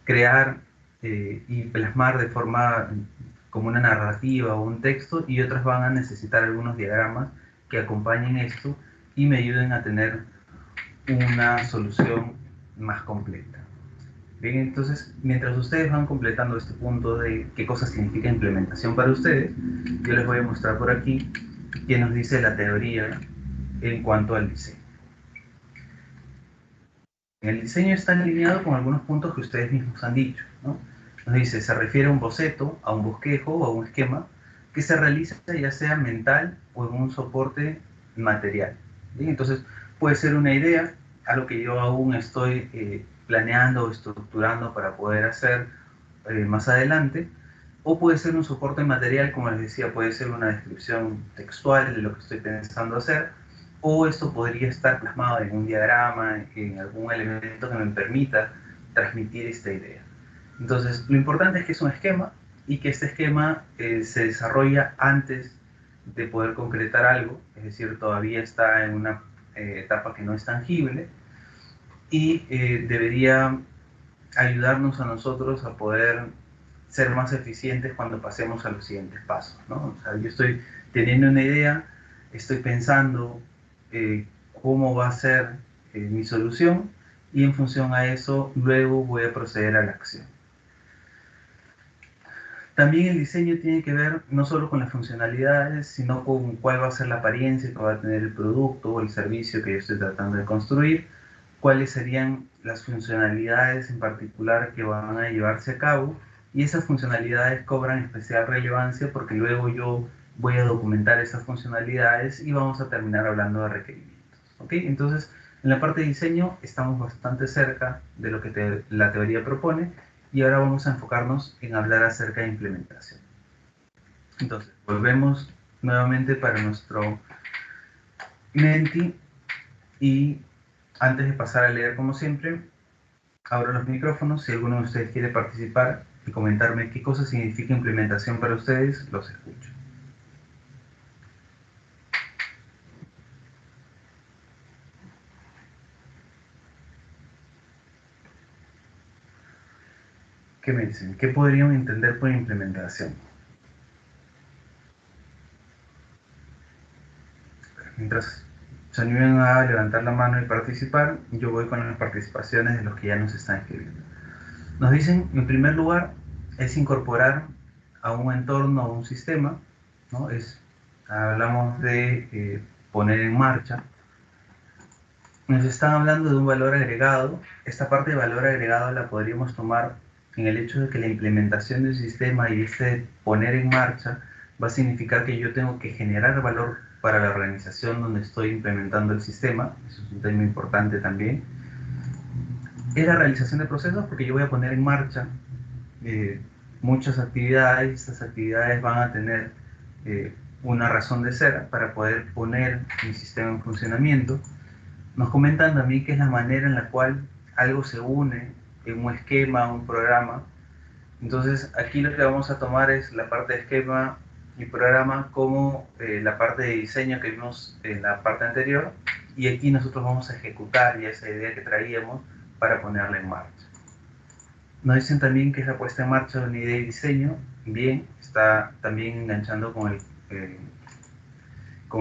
crear y plasmar de forma como una narrativa o un texto, y otras van a necesitar algunos diagramas que acompañen esto y me ayuden a tener una solución más completa. Bien, entonces, mientras ustedes van completando este punto de qué cosa significa implementación para ustedes, yo les voy a mostrar por aquí qué nos dice la teoría en cuanto al diseño. El diseño está alineado con algunos puntos que ustedes mismos han dicho, ¿no? Nos dice, se refiere a un boceto, a un bosquejo o a un esquema que se realiza ya sea mental o en un soporte material. ¿Bien? Entonces, puede ser una idea, algo que yo aún estoy planeando o estructurando para poder hacer más adelante, o puede ser un soporte material, como les decía, puede ser una descripción textual de lo que estoy pensando hacer, o esto podría estar plasmado en un diagrama, en algún elemento que me permita transmitir esta idea. Entonces, lo importante es que es un esquema y que este esquema se desarrolla antes de poder concretar algo, es decir, todavía está en una etapa que no es tangible, y debería ayudarnos a nosotros a poder ser más eficientes cuando pasemos a los siguientes pasos, ¿no? O sea, yo estoy teniendo una idea, estoy pensando cómo va a ser mi solución, y en función a eso luego voy a proceder a la acción. También el diseño tiene que ver no solo con las funcionalidades, sino con cuál va a ser la apariencia que va a tener el producto o el servicio que yo estoy tratando de construir, cuáles serían las funcionalidades en particular que van a llevarse a cabo, y esas funcionalidades cobran especial relevancia porque luego yo voy a documentar esas funcionalidades y vamos a terminar hablando de requerimientos. ¿Ok? Entonces, en la parte de diseño estamos bastante cerca de lo que la teoría propone, y ahora vamos a enfocarnos en hablar acerca de implementación. Entonces, volvemos nuevamente para nuestro Menti y antes de pasar a leer como siempre, abro los micrófonos. Si alguno de ustedes quiere participar y comentarme qué cosa significa implementación para ustedes, los escucho. ¿Qué me dicen? ¿Qué podrían entender por implementación? Mientras se animen a levantar la mano y participar, yo voy con las participaciones de los que ya nos están escribiendo. Nos dicen, en primer lugar, es incorporar a un entorno, a un sistema, ¿no? Hablamos de poner en marcha. Nos están hablando de un valor agregado. Esta parte de valor agregado la podríamos tomar en el hecho de que la implementación del sistema y este poner en marcha va a significar que yo tengo que generar valor para la organización donde estoy implementando el sistema. Eso es un tema importante también. Es la realización de procesos porque yo voy a poner en marcha muchas actividades. Estas actividades van a tener una razón de ser para poder poner mi sistema en funcionamiento. Nos comentan también que es la manera en la cual algo se une en un esquema, un programa. Entonces aquí lo que vamos a tomar es la parte de esquema y programa como la parte de diseño que vimos en la parte anterior, y aquí nosotros vamos a ejecutar ya esa idea que traíamos para ponerla en marcha. Nos dicen también que es la puesta en marcha de una idea y diseño. Bien, está también enganchando con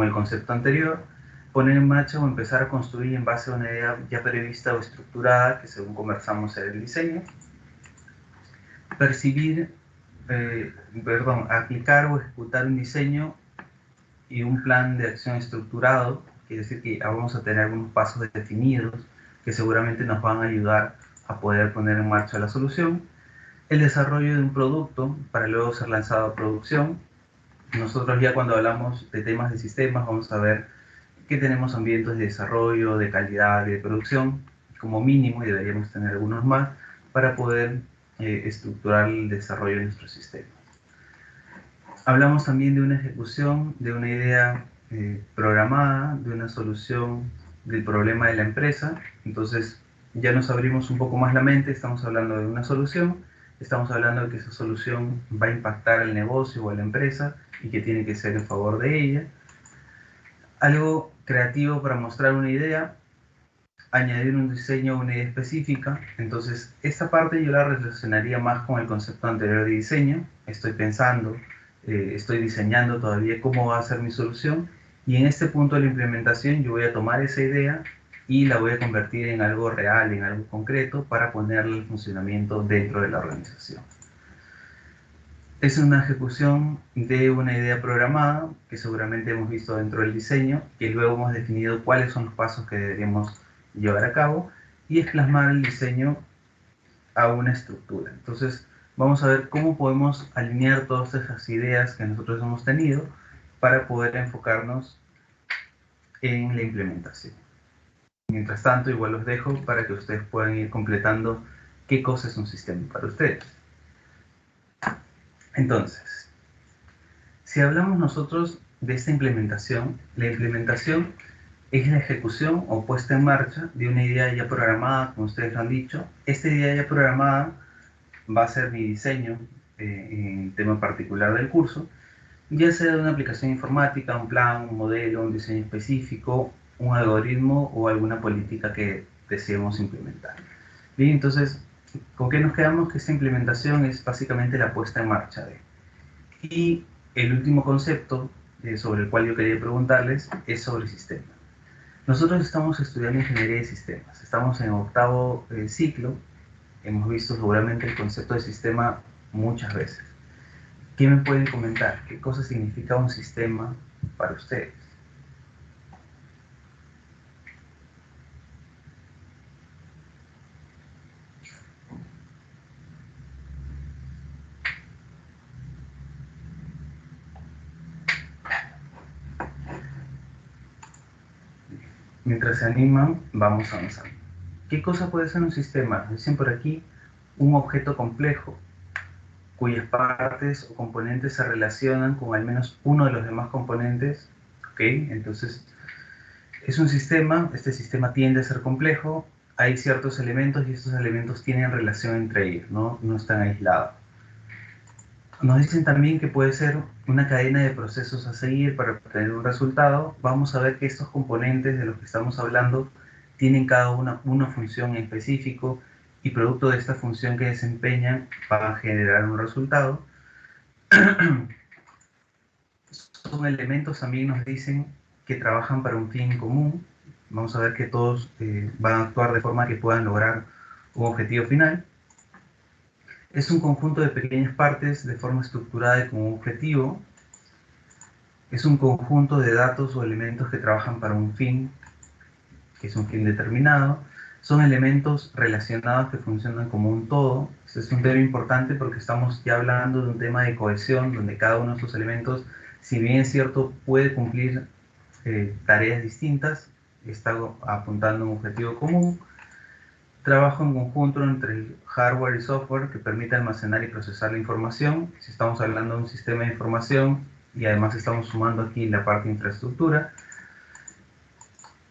el concepto anterior. Poner en marcha o empezar a construir en base a una idea ya prevista o estructurada, que según conversamos era el diseño. Aplicar o ejecutar un diseño y un plan de acción estructurado, quiere decir que vamos a tener algunos pasos definidos que seguramente nos van a ayudar a poder poner en marcha la solución. El desarrollo de un producto para luego ser lanzado a producción. Nosotros ya cuando hablamos de temas de sistemas vamos a ver que tenemos ambientes de desarrollo, de calidad, de producción, como mínimo, y deberíamos tener algunos más, para poder estructurar el desarrollo de nuestros sistemas. Hablamos también de una ejecución, de una idea programada, de una solución del problema de la empresa. Entonces ya nos abrimos un poco más la mente, estamos hablando de una solución, estamos hablando de que esa solución va a impactar al negocio o a la empresa y que tiene que ser en favor de ella. Algo creativo para mostrar una idea, añadir un diseño a una idea específica. Entonces, esta parte yo la relacionaría más con el concepto anterior de diseño. Estoy pensando, estoy diseñando todavía cómo va a ser mi solución, y en este punto de la implementación yo voy a tomar esa idea y la voy a convertir en algo real, en algo concreto, para ponerle el funcionamiento dentro de la organización. Es una ejecución de una idea programada que seguramente hemos visto dentro del diseño, que luego hemos definido cuáles son los pasos que deberíamos llevar a cabo, y es plasmar el diseño a una estructura. Entonces vamos a ver cómo podemos alinear todas esas ideas que nosotros hemos tenido para poder enfocarnos en la implementación. Mientras tanto, igual los dejo para que ustedes puedan ir completando qué cosa es un sistema para ustedes. Entonces, si hablamos nosotros de esta implementación, la implementación es la ejecución o puesta en marcha de una idea ya programada, como ustedes lo han dicho. Esta idea ya programada va a ser mi diseño en el tema particular del curso, ya sea de una aplicación informática, un plan, un modelo, un diseño específico, un algoritmo o alguna política que deseemos implementar. Bien, entonces, ¿con qué nos quedamos? Que esta implementación es básicamente la puesta en marcha de. Y el último concepto sobre el cual yo quería preguntarles es sobre sistemas. Nosotros estamos estudiando ingeniería de sistemas, estamos en octavo ciclo, hemos visto seguramente el concepto de sistema muchas veces. ¿Qué me pueden comentar? ¿Qué cosa significa un sistema para ustedes? Mientras se animan, vamos avanzando. ¿Qué cosa puede ser un sistema? Dicen por aquí, un objeto complejo. cuyas partes o componentes se relacionan con al menos uno de los demás componentes. ¿Ok? Entonces, es un sistema, este sistema tiende a ser complejo, hay ciertos elementos y estos elementos tienen relación entre ellos, no están aislados. Nos dicen también que puede ser una cadena de procesos a seguir para obtener un resultado. Vamos a ver que estos componentes de los que estamos hablando tienen cada una función en específico y producto de esta función que desempeñan van a generar un resultado. Son elementos también nos dicen que trabajan para un fin común. Vamos a ver que todos van a actuar de forma que puedan lograr un objetivo final. Es un conjunto de pequeñas partes de forma estructurada y con un objetivo. Es un conjunto de datos o elementos que trabajan para un fin, que es un fin determinado. Son elementos relacionados que funcionan como un todo. Este es un tema importante porque estamos ya hablando de un tema de cohesión, donde cada uno de estos elementos, si bien es cierto, puede cumplir tareas distintas, está apuntando a un objetivo común. Trabajo en conjunto entre el hardware y software que permite almacenar y procesar la información. Si estamos hablando de un sistema de información y además estamos sumando aquí la parte de infraestructura,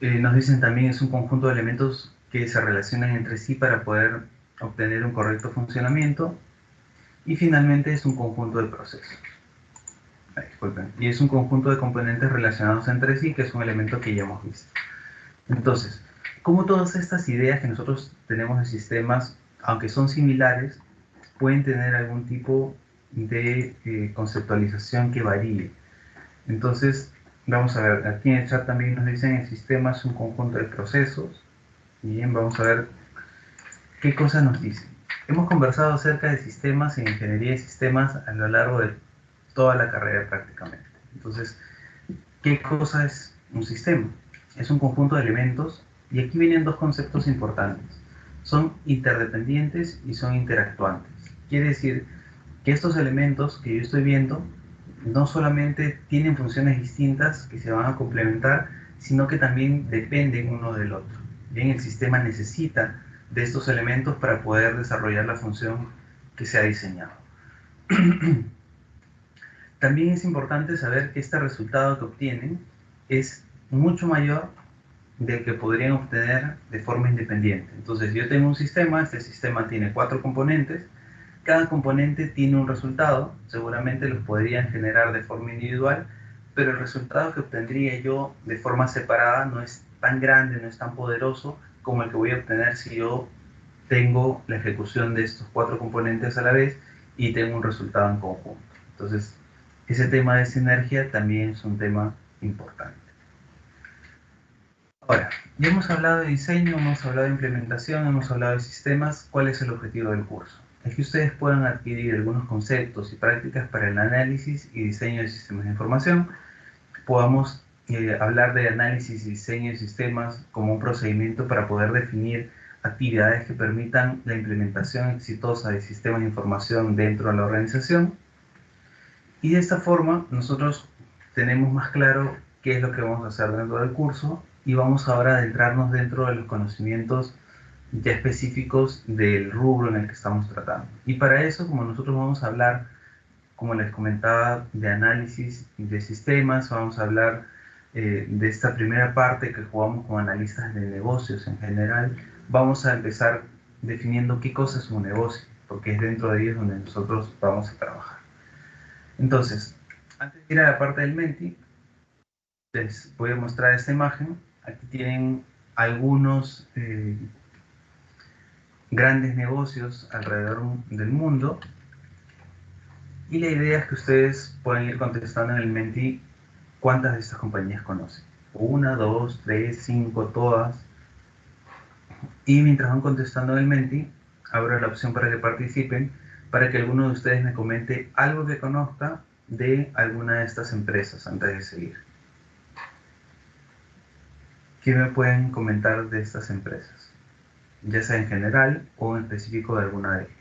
nos dicen también es un conjunto de elementos que se relacionan entre sí para poder obtener un correcto funcionamiento. Y finalmente es un conjunto de procesos. Disculpen. Y es un conjunto de componentes relacionados entre sí, que es un elemento que ya hemos visto. Entonces, como todas estas ideas que nosotros tenemos de sistemas, aunque son similares, pueden tener algún tipo de conceptualización que varíe. Entonces, vamos a ver, aquí en el chat también nos dicen el sistema es un conjunto de procesos. Bien, vamos a ver qué cosas nos dicen. Hemos conversado acerca de sistemas en ingeniería de sistemas a lo largo de toda la carrera prácticamente. Entonces, ¿qué cosa es un sistema? Es un conjunto de elementos y aquí vienen dos conceptos importantes. Son interdependientes y son interactuantes. Quiere decir que estos elementos que yo estoy viendo no solamente tienen funciones distintas que se van a complementar, sino que también dependen uno del otro. Bien, el sistema necesita de estos elementos para poder desarrollar la función que se ha diseñado. También es importante saber que este resultado que obtienen es mucho mayor del que podrían obtener de forma independiente. Entonces, yo tengo un sistema, este sistema tiene 4 componentes, cada componente tiene un resultado, seguramente los podrían generar de forma individual, pero el resultado que obtendría yo de forma separada no es tan grande, no es tan poderoso como el que voy a obtener si yo tengo la ejecución de estos 4 componentes a la vez y tengo un resultado en conjunto. Entonces, ese tema de sinergia también es un tema importante. Ahora, ya hemos hablado de diseño, hemos hablado de implementación, hemos hablado de sistemas. ¿Cuál es el objetivo del curso? Es que ustedes puedan adquirir algunos conceptos y prácticas para el análisis y diseño de sistemas de información. Podamos hablar de análisis y diseño de sistemas como un procedimiento para poder definir actividades que permitan la implementación exitosa de sistemas de información dentro de la organización. Y de esta forma nosotros tenemos más claro qué es lo que vamos a hacer dentro del curso y vamos ahora a adentrarnos dentro de los conocimientos ya específicos del rubro en el que estamos tratando. Y para eso, como nosotros vamos a hablar, como les comentaba, de análisis de sistemas, vamos a hablar de esta primera parte que jugamos con analistas de negocios en general, vamos a empezar definiendo qué cosa es un negocio, porque es dentro de ellos donde nosotros vamos a trabajar. Entonces, antes de ir a la parte del Menti, les voy a mostrar esta imagen. Aquí tienen algunos grandes negocios alrededor del mundo y la idea es que ustedes puedan ir contestando en el Menti cuántas de estas compañías conocen. 1, 2, 3, 5, todas. Y mientras van contestando en el Menti, abro la opción para que participen, para que alguno de ustedes me comente algo que conozca de alguna de estas empresas antes de seguir. ¿Qué me pueden comentar de estas empresas? Ya sea en general o en específico de alguna de ellas.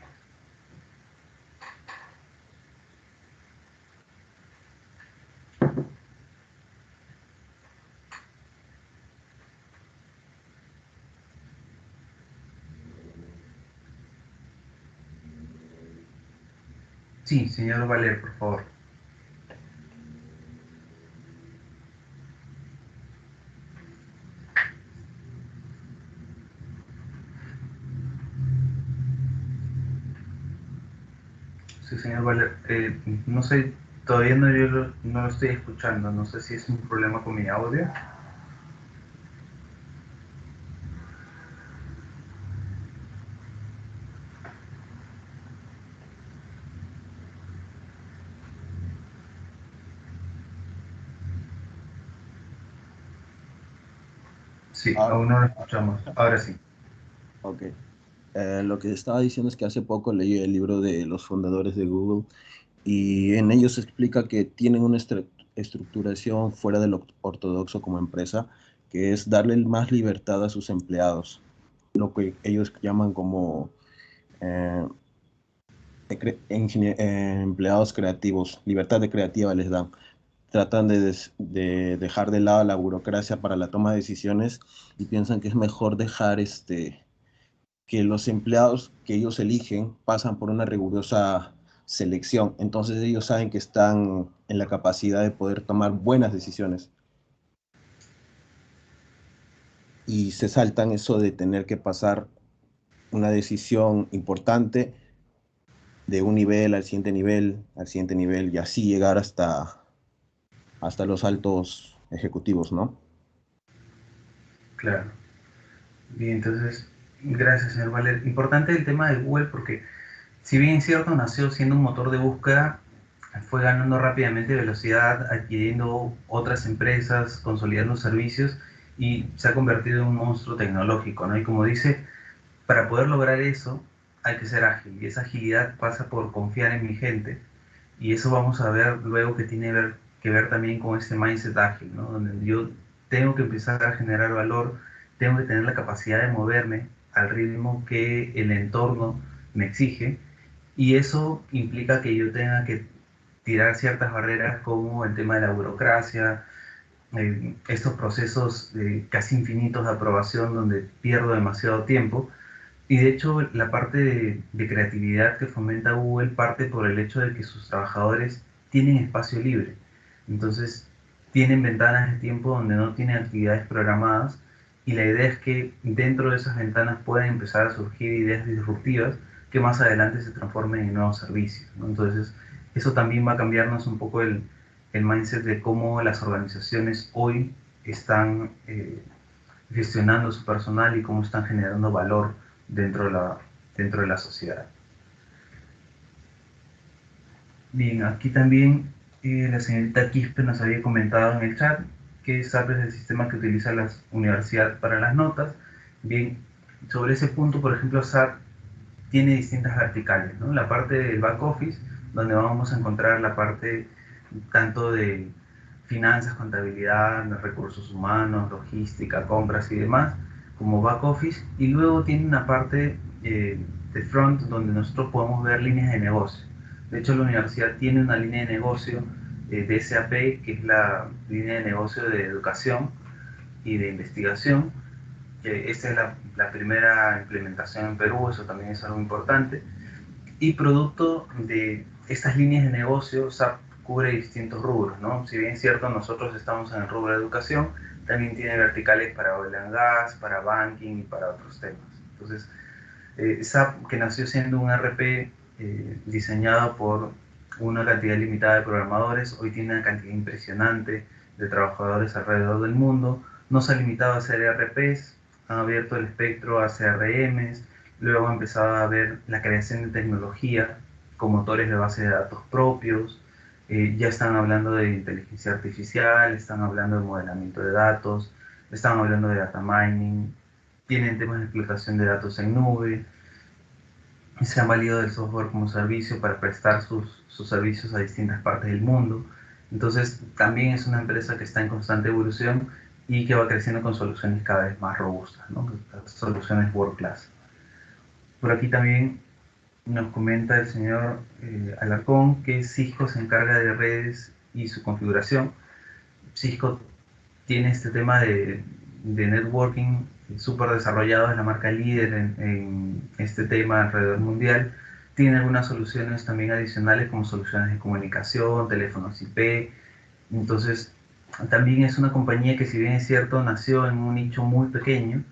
Sí, señor Valer, por favor. Sí, señor Valer. No sé, todavía no lo estoy escuchando. No sé si es un problema con mi audio. Sí, Ah, aún no lo escuchamos. Ahora sí. ok. Lo que estaba diciendo es que hace poco leí el libro de los fundadores de Google y en ellos se explica que tienen una estructuración fuera de lo ortodoxo como empresa, que es darle más libertad a sus empleados, lo que ellos llaman como eh, empleados creativos, libertad de creativa les dan. Tratan de dejar de lado la burocracia para la toma de decisiones y piensan que es mejor dejar que los empleados que ellos eligen pasan por una rigurosa selección. Entonces ellos saben que están en la capacidad de poder tomar buenas decisiones y se saltan eso de tener que pasar una decisión importante de un nivel al siguiente nivel, al siguiente nivel y así llegar hasta los altos ejecutivos, ¿no? Claro. Bien, entonces, gracias, señor Valer. Importante el tema de Google porque, si bien es cierto, nació siendo un motor de búsqueda, fue ganando rápidamente velocidad, adquiriendo otras empresas, consolidando servicios y se ha convertido en un monstruo tecnológico, ¿no? Y como dice, para poder lograr eso hay que ser ágil y esa agilidad pasa por confiar en mi gente y eso vamos a ver luego que tiene que ver también con este mindset ágil, ¿no? Donde yo tengo que empezar a generar valor, tengo que tener la capacidad de moverme al ritmo que el entorno me exige y eso implica que yo tenga que tirar ciertas barreras como el tema de la burocracia, estos procesos casi infinitos de aprobación donde pierdo demasiado tiempo. Y de hecho la parte de creatividad que fomenta Google parte por el hecho de que sus trabajadores tienen espacio libre. Entonces tienen ventanas de tiempo donde no tienen actividades programadas y la idea es que dentro de esas ventanas puedan empezar a surgir ideas disruptivas que más adelante se transformen en nuevos servicios, ¿no? Entonces eso también va a cambiarnos un poco el mindset de cómo las organizaciones hoy están gestionando su personal y cómo están generando valor dentro de dentro de la sociedad. Bien, aquí también la señorita Quispe nos había comentado en el chat que SAP es el sistema que utiliza la universidad para las notas. Bien, sobre ese punto, por ejemplo, SAP tiene distintas verticales, ¿no? La parte del back office, donde vamos a encontrar la parte tanto de finanzas, contabilidad, recursos humanos, logística, compras y demás, como back office, y luego tiene una parte de front donde nosotros podemos ver líneas de negocio. De hecho, la universidad tiene una línea de negocio de SAP, que es la línea de negocio de educación y de investigación, que esta es la primera implementación en Perú, eso también es algo importante. Y producto de estas líneas de negocio, SAP cubre distintos rubros, ¿no? Si bien es cierto, nosotros estamos en el rubro de educación, también tiene verticales para oil and gas, para banking y para otros temas. Entonces, SAP, que nació siendo un RP diseñado por una cantidad limitada de programadores, hoy tiene una cantidad impresionante de trabajadores alrededor del mundo. No se ha limitado a hacer RPs, han abierto el espectro a CRMs, luego han empezado a ver la creación de tecnología con motores de base de datos propios, ya están hablando de inteligencia artificial, están hablando de modelamiento de datos, están hablando de data mining, tienen temas de explotación de datos en nube, y se han valido del software como servicio para prestar sus servicios a distintas partes del mundo. Entonces, también es una empresa que está en constante evolución y que va creciendo con soluciones cada vez más robustas, ¿no? Soluciones world class. Por aquí también nos comenta el señor Alarcón que Cisco se encarga de redes y su configuración. Cisco tiene este tema de networking súper desarrollado, es la marca líder en este tema alrededor mundial Tiene algunas soluciones también adicionales como soluciones de comunicación, teléfonos IP. Entonces, también es una compañía que, si bien es cierto, nació en un nicho muy pequeño,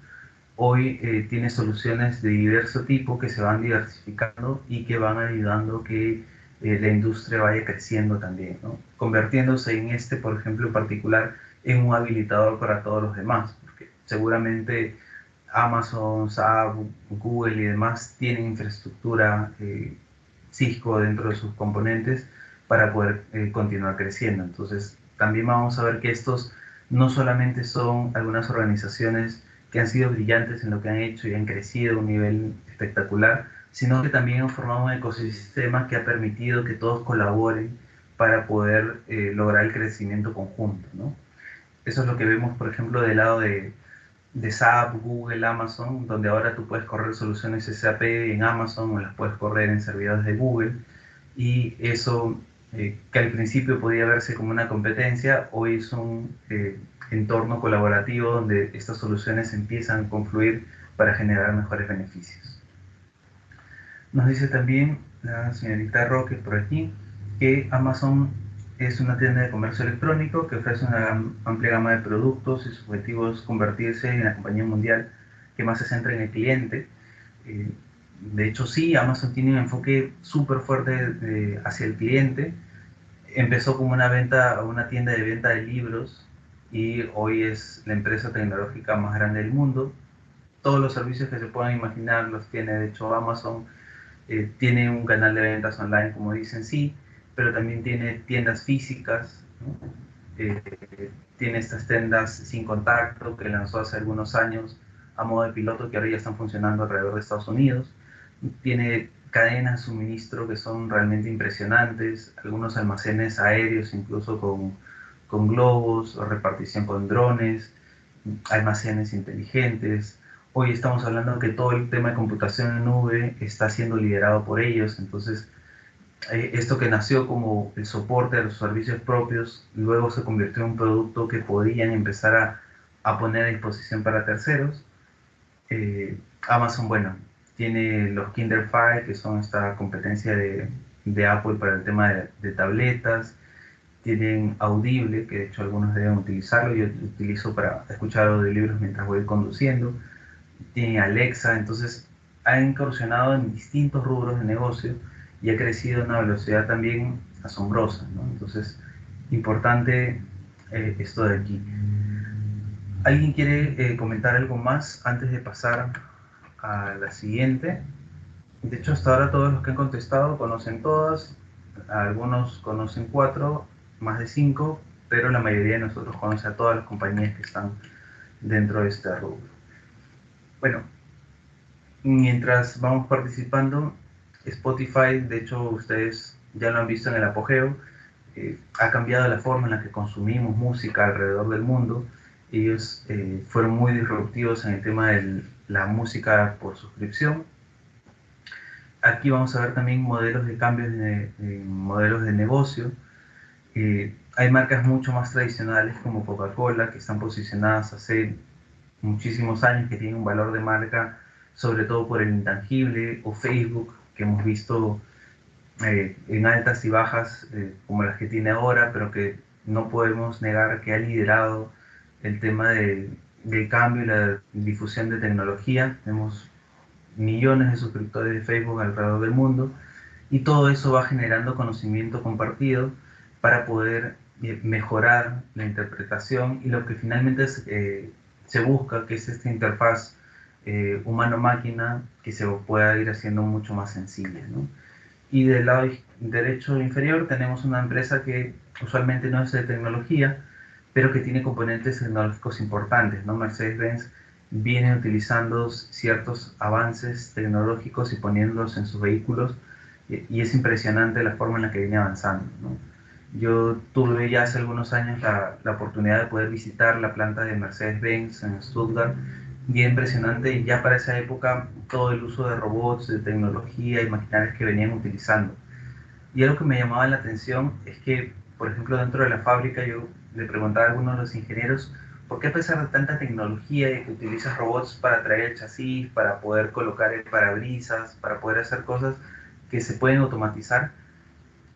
hoy tiene soluciones de diverso tipo que se van diversificando y que van ayudando a que la industria vaya creciendo también, ¿no? Convirtiéndose en este, por ejemplo, en particular, en un habilitador para todos los demás, porque seguramente Amazon, SAP, Google y demás tienen infraestructura Cisco dentro de sus componentes para poder continuar creciendo. Entonces, también vamos a ver que estos no solamente son algunas organizaciones que han sido brillantes en lo que han hecho y han crecido a un nivel espectacular, sino que también han formado un ecosistema que ha permitido que todos colaboren para poder lograr el crecimiento conjunto, ¿no? Eso es lo que vemos, por ejemplo, del lado de SAP, Google, Amazon, donde ahora tú puedes correr soluciones SAP en Amazon o las puedes correr en servidores de Google, y eso que al principio podía verse como una competencia, hoy es un entorno colaborativo donde estas soluciones empiezan a confluir para generar mejores beneficios. Nos dice también la señorita Roque por aquí que Amazon es una tienda de comercio electrónico que ofrece una amplia gama de productos y su objetivo es convertirse en la compañía mundial que más se centra en el cliente. De hecho, sí, Amazon tiene un enfoque súper fuerte hacia el cliente. Empezó como una tienda de venta de libros y hoy es la empresa tecnológica más grande del mundo. Todos los servicios que se puedan imaginar los tiene, de hecho, Amazon. Tiene un canal de ventas online, como dicen, sí, pero también tiene tiendas físicas, ¿no? Tiene estas tiendas sin contacto que lanzó hace algunos años a modo de piloto, que ahora ya están funcionando alrededor de Estados Unidos. Tiene cadenas de suministro que son realmente impresionantes, algunos almacenes aéreos incluso con globos, o repartición con drones, almacenes inteligentes. Hoy estamos hablando que todo el tema de computación en nube está siendo liderado por ellos. Entonces, esto que nació como el soporte a los servicios propios, luego se convirtió en un producto que podían empezar a poner a disposición para terceros. Amazon, bueno, tiene los Kindle Fire, que son esta competencia de Apple para el tema de tabletas. Tienen Audible, que de hecho algunos deben utilizarlo, yo lo utilizo para escuchar audiolibros mientras voy conduciendo. Tiene Alexa, entonces ha incursionado en distintos rubros de negocio y ha crecido a una velocidad también asombrosa, ¿no? Entonces, importante esto de aquí. ¿Alguien quiere comentar algo más antes de pasar a la siguiente? De hecho, hasta ahora todos los que han contestado conocen todas, algunos conocen 4, más de 5, pero la mayoría de nosotros conoce a todas las compañías que están dentro de este rubro. Bueno, mientras vamos participando, Spotify, de hecho ustedes ya lo han visto en el apogeo, ha cambiado la forma en la que consumimos música alrededor del mundo. Ellos fueron muy disruptivos en el tema de la música por suscripción. Aquí vamos a ver también modelos de cambios de modelos de negocio. Hay marcas mucho más tradicionales como Coca-Cola, que están posicionadas hace muchísimos años, que tienen un valor de marca sobre todo por el intangible, o Facebook, que hemos visto en altas y bajas como las que tiene ahora, pero que no podemos negar que ha liderado el tema del cambio y la difusión de tecnología. Tenemos millones de suscriptores de Facebook alrededor del mundo, y todo eso va generando conocimiento compartido para poder mejorar la interpretación y lo que finalmente se busca, que es esta interfaz humano-máquina, que se pueda ir haciendo mucho más sencilla, ¿no? Y del lado derecho inferior tenemos una empresa que usualmente no es de tecnología, pero que tiene componentes tecnológicos importantes, ¿no? Mercedes-Benz viene utilizando ciertos avances tecnológicos y poniéndolos en sus vehículos, y es impresionante la forma en la que viene avanzando, ¿no? Yo tuve ya hace algunos años la oportunidad de poder visitar la planta de Mercedes-Benz en Stuttgart, bien impresionante, y ya para esa época todo el uso de robots, de tecnología y maquinarias que venían utilizando. Y algo que me llamaba la atención es que, por ejemplo, dentro de la fábrica yo le preguntaba a algunos de los ingenieros, ¿por qué, a pesar de tanta tecnología y que utilizas robots para traer el chasis, para poder colocar el parabrisas, para poder hacer cosas, que se pueden automatizar,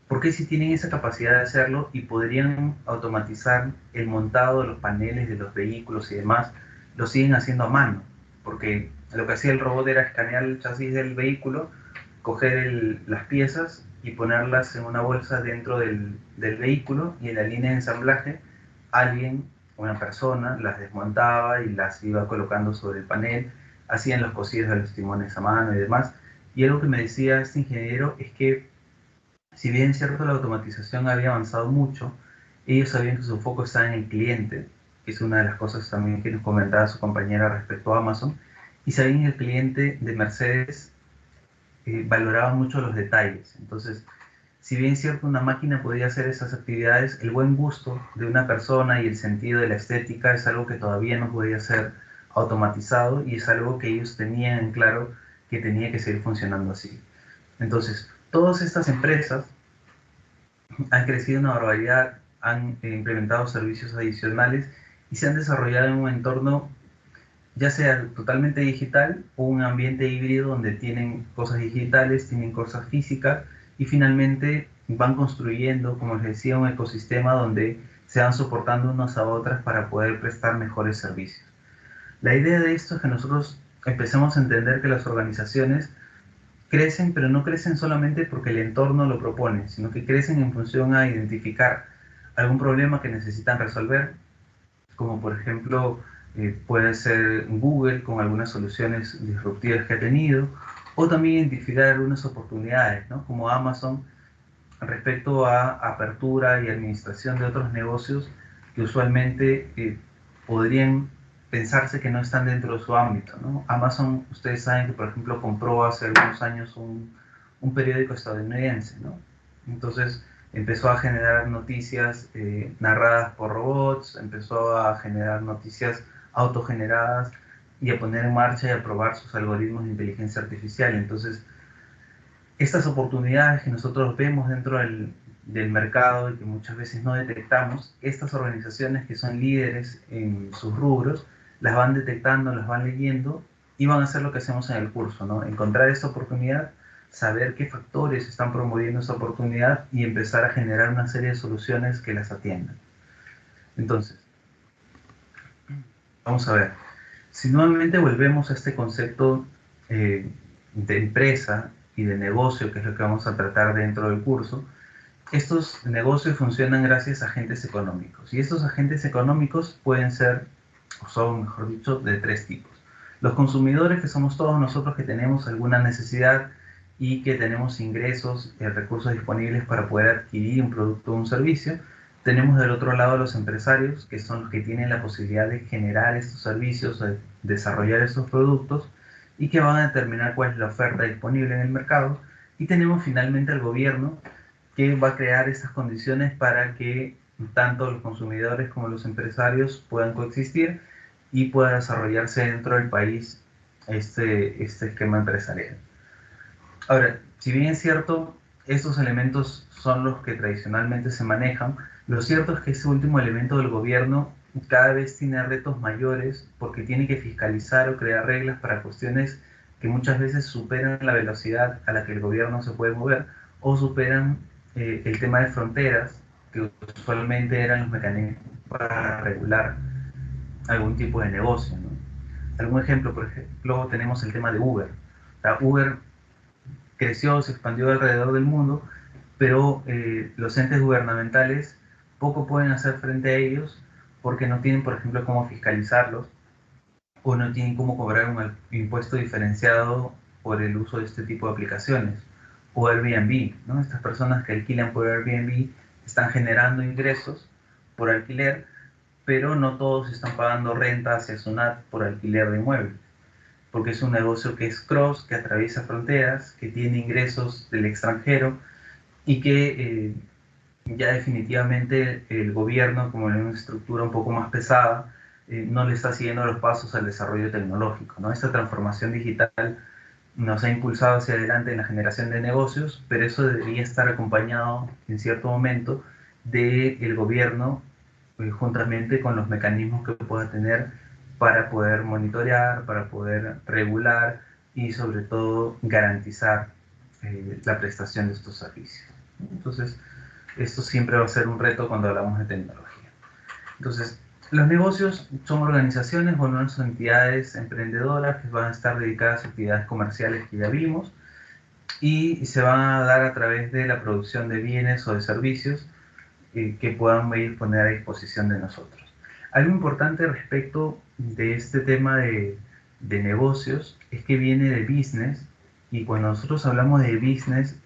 ¿por qué si tienen esa capacidad de hacerlo y podrían automatizar el montado de los paneles de los vehículos y demás, lo siguen haciendo a mano? Porque lo que hacía el robot era escanear el chasis del vehículo, coger las piezas y ponerlas en una bolsa dentro del vehículo, y en la línea de ensamblaje alguien, una persona, las desmontaba y las iba colocando sobre el panel, hacían los cosidos de los timones a mano y demás. Y algo que me decía este ingeniero es que, si bien es cierto la automatización había avanzado mucho, ellos sabían que su foco estaba en el cliente, que es una de las cosas también que nos comentaba su compañera respecto a Amazon, y sabían que el cliente de Mercedes valoraba mucho los detalles. Entonces, si bien es cierto una máquina podía hacer esas actividades, el buen gusto de una persona y el sentido de la estética es algo que todavía no podía ser automatizado, y es algo que ellos tenían en claro que tenía que seguir funcionando así. Entonces, todas estas empresas han crecido una barbaridad, han implementado servicios adicionales y se han desarrollado en un entorno ya sea totalmente digital o un ambiente híbrido donde tienen cosas digitales, tienen cosas físicas, y finalmente van construyendo, como les decía, un ecosistema donde se van soportando unas a otras para poder prestar mejores servicios. La idea de esto es que nosotros empecemos a entender que las organizaciones crecen, pero no crecen solamente porque el entorno lo propone, sino que crecen en función a identificar algún problema que necesitan resolver, como por ejemplo puede ser Google con algunas soluciones disruptivas que ha tenido, o también identificar algunas oportunidades, ¿no? Como Amazon respecto a apertura y administración de otros negocios que usualmente podrían pensarse que no están dentro de su ámbito, ¿no? Amazon, ustedes saben que por ejemplo compró hace algunos años un periódico estadounidense, ¿no? Entonces empezó a generar noticias narradas por robots, empezó a generar noticias autogeneradas y a poner en marcha y a probar sus algoritmos de inteligencia artificial. Entonces, estas oportunidades que nosotros vemos dentro del mercado y que muchas veces no detectamos, estas organizaciones que son líderes en sus rubros, las van detectando, las van leyendo y van a hacer lo que hacemos en el curso, ¿no? Encontrar esta oportunidad, saber qué factores están promoviendo esa oportunidad y empezar a generar una serie de soluciones que las atiendan. Entonces, vamos a ver, si nuevamente volvemos a este concepto de empresa y de negocio, que es lo que vamos a tratar dentro del curso, estos negocios funcionan gracias a agentes económicos. Y estos agentes económicos pueden ser, o son, mejor dicho, de tres tipos. Los consumidores, que somos todos nosotros que tenemos alguna necesidad y que tenemos ingresos y recursos disponibles para poder adquirir un producto o un servicio. Tenemos del otro lado los empresarios, que son los que tienen la posibilidad de generar estos servicios, de desarrollar estos productos, y que van a determinar cuál es la oferta disponible en el mercado. Y tenemos finalmente al gobierno, que va a crear estas condiciones para que tanto los consumidores como los empresarios puedan coexistir y pueda desarrollarse dentro del país este esquema empresarial. Ahora, si bien es cierto, estos elementos son los que tradicionalmente se manejan, lo cierto es que ese último elemento del gobierno cada vez tiene retos mayores, porque tiene que fiscalizar o crear reglas para cuestiones que muchas veces superan la velocidad a la que el gobierno se puede mover, o superan el tema de fronteras, que usualmente eran los mecanismos para regular algún tipo de negocio, ¿no? Algún ejemplo, por ejemplo, tenemos el tema de Uber. Uber creció, se expandió alrededor del mundo, pero los entes gubernamentales poco pueden hacer frente a ellos, porque no tienen, por ejemplo, cómo fiscalizarlos, o no tienen cómo cobrar un impuesto diferenciado por el uso de este tipo de aplicaciones. O Airbnb, ¿no? Estas personas que alquilan por Airbnb están generando ingresos por alquiler, pero no todos están pagando renta hacia SUNAT por alquiler de inmuebles, porque es un negocio que es cross, que atraviesa fronteras, que tiene ingresos del extranjero, y que ya definitivamente el gobierno, como en una estructura un poco más pesada, no le está siguiendo los pasos al desarrollo tecnológico, ¿no? Esta transformación digital nos ha impulsado hacia adelante en la generación de negocios, pero eso debería estar acompañado en cierto momento del gobierno, juntamente con los mecanismos que pueda tener para poder monitorear, para poder regular y sobre todo garantizar la prestación de estos servicios. Entonces, esto siempre va a ser un reto cuando hablamos de tecnología. Entonces, los negocios son organizaciones o no son entidades emprendedoras que van a estar dedicadas a actividades comerciales que ya vimos y se van a dar a través de la producción de bienes o de servicios que puedan poner a disposición de nosotros. Algo importante respecto de este tema de negocios es que viene de business, y cuando nosotros hablamos de business,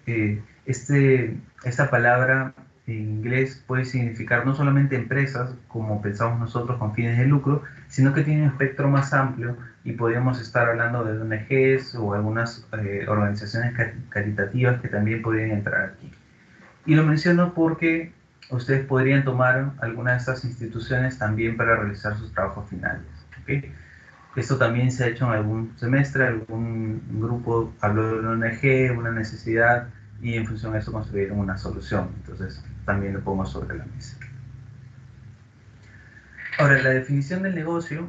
esta palabra en inglés puede significar no solamente empresas, como pensamos nosotros con fines de lucro, sino que tiene un espectro más amplio y podríamos estar hablando de ONGs o algunas organizaciones caritativas que también podrían entrar aquí. Y lo menciono porque ustedes podrían tomar alguna de estas instituciones también para realizar sus trabajos finales. ¿Okay? Esto también se ha hecho en algún semestre, algún grupo habló de una ONG, una necesidad, y en función de eso construyeron una solución. Entonces, también lo pongo sobre la mesa. Ahora, la definición del negocio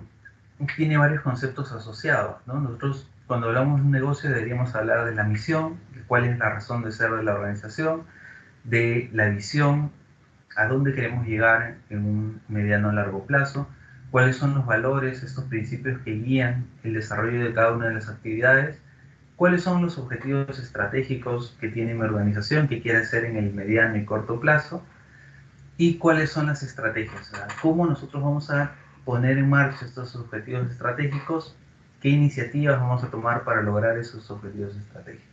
tiene varios conceptos asociados, ¿no? Nosotros, cuando hablamos de un negocio, deberíamos hablar de la misión, de cuál es la razón de ser de la organización, de la visión, a dónde queremos llegar en un mediano o largo plazo, cuáles son los valores, estos principios que guían el desarrollo de cada una de las actividades, cuáles son los objetivos estratégicos que tiene mi organización, que quiere hacer en el mediano y corto plazo, y cuáles son las estrategias, o sea, cómo nosotros vamos a poner en marcha estos objetivos estratégicos, qué iniciativas vamos a tomar para lograr esos objetivos estratégicos.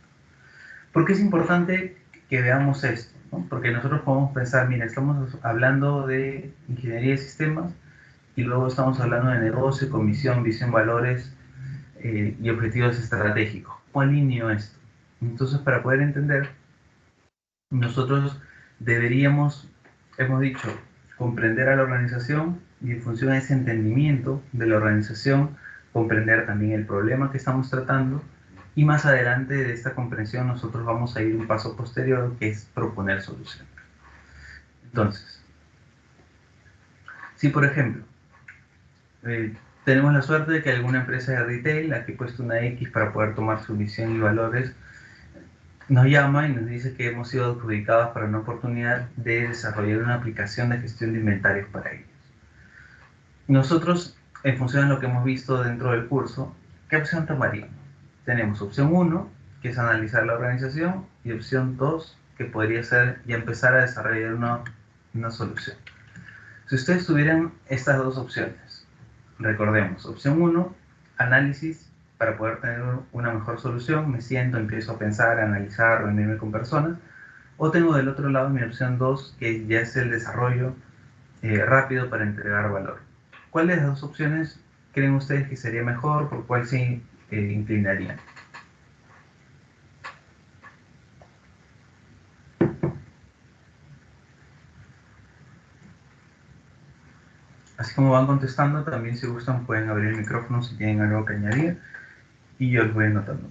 ¿Por qué es importante que veamos esto? ¿No? Porque nosotros podemos pensar, mira, estamos hablando de ingeniería de sistemas y luego estamos hablando de negocio, con misión, visión, valores y objetivos estratégicos. ¿Cómo alineo esto? Entonces, para poder entender, nosotros deberíamos, hemos dicho, comprender a la organización y en función de ese entendimiento de la organización, comprender también el problema que estamos tratando, y más adelante de esta comprensión nosotros vamos a ir un paso posterior, que es proponer soluciones. Entonces, si por ejemplo tenemos la suerte de que alguna empresa de retail, a que cuesta una X para poder tomar su visión y valores, nos llama y nos dice que hemos sido adjudicados para una oportunidad de desarrollar una aplicación de gestión de inventarios para ellos. Nosotros, en función de lo que hemos visto dentro del curso, ¿qué opción tomaríamos? Tenemos opción 1, que es analizar la organización, y opción 2, que podría ser ya empezar a desarrollar una solución. Si ustedes tuvieran estas dos opciones, recordemos, opción 1, análisis para poder tener una mejor solución, me siento, empiezo a pensar, a analizar, reunirme con personas, o tengo del otro lado mi opción 2, que ya es el desarrollo rápido para entregar valor. ¿Cuál de las dos opciones creen ustedes que sería mejor? ¿Por cuál se inclinarían? Así como van contestando, también si gustan pueden abrir el micrófono si tienen algo que añadir y yo les voy anotando.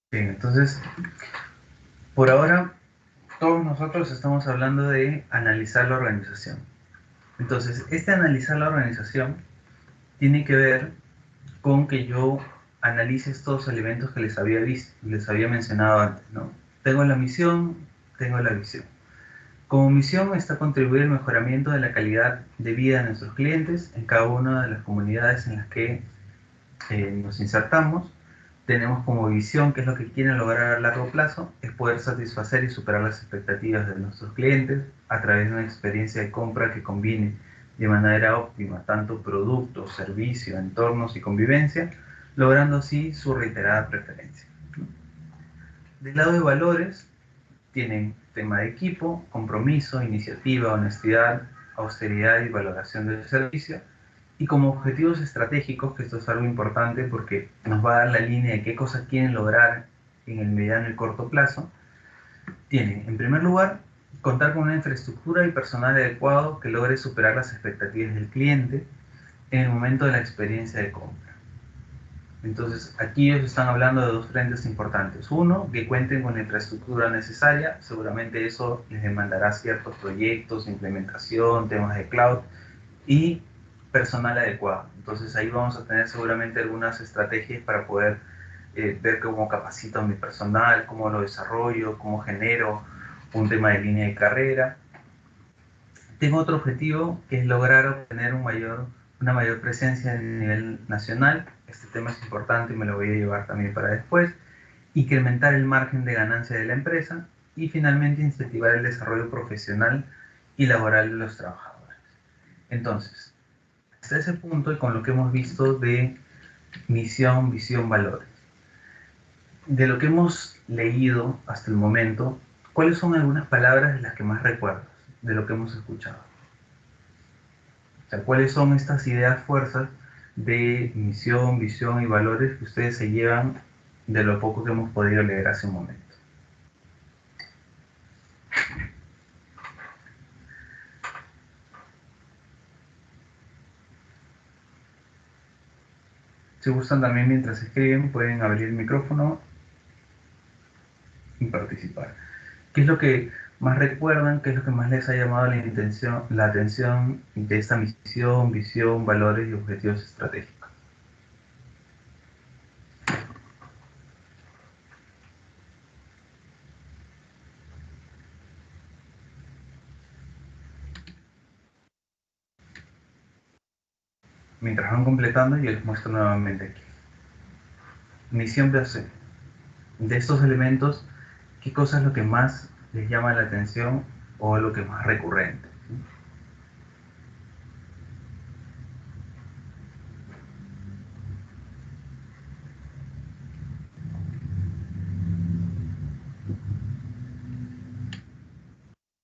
Bien, entonces, por ahora, todos nosotros estamos hablando de analizar la organización. Entonces, este analizar la organización tiene que ver con que yo analice estos elementos que les había mencionado antes, ¿no? Tengo la misión, tengo la visión. Como misión está contribuir al mejoramiento de la calidad de vida de nuestros clientes en cada una de las comunidades en las que nos insertamos. Tenemos como visión, que es lo que quieren lograr a largo plazo, es poder satisfacer y superar las expectativas de nuestros clientes a través de una experiencia de compra que combine de manera óptima tanto productos, servicios, entornos y convivencia, logrando así su reiterada preferencia. Del lado de valores, tienen tema de equipo, compromiso, iniciativa, honestidad, austeridad y valoración del servicio. Y como objetivos estratégicos, que esto es algo importante porque nos va a dar la línea de qué cosas quieren lograr en el mediano y corto plazo, tienen, en primer lugar, contar con una infraestructura y personal adecuado que logre superar las expectativas del cliente en el momento de la experiencia de compra. Entonces, aquí ellos están hablando de dos frentes importantes. Uno, que cuenten con la infraestructura necesaria. Seguramente eso les demandará ciertos proyectos, implementación, temas de cloud y personal adecuado. Entonces, ahí vamos a tener seguramente algunas estrategias para poder ver cómo capacito a mi personal, cómo lo desarrollo, cómo genero un tema de línea de carrera. Tengo otro objetivo que es lograr obtener una mayor presencia a nivel nacional. Este tema es importante y me lo voy a llevar también para después. Incrementar el margen de ganancia de la empresa y finalmente incentivar el desarrollo profesional y laboral de los trabajadores. Entonces, hasta ese punto y con lo que hemos visto de misión, visión, valores. De lo que hemos leído hasta el momento, ¿cuáles son algunas palabras de las que más recuerdas de lo que hemos escuchado? O sea, ¿cuáles son estas ideas fuerzas de misión, visión y valores que ustedes se llevan de lo poco que hemos podido leer hace un momento? Si gustan también mientras escriben, pueden abrir el micrófono y participar. ¿Qué es lo que más recuerdan? ¿Qué es lo que más les ha llamado la atención de esta misión, visión, valores y objetivos estratégicos? Mientras van completando, yo les muestro nuevamente aquí. Misión base. De estos elementos, ¿qué cosa es lo que más les llama la atención o lo que es más recurrente?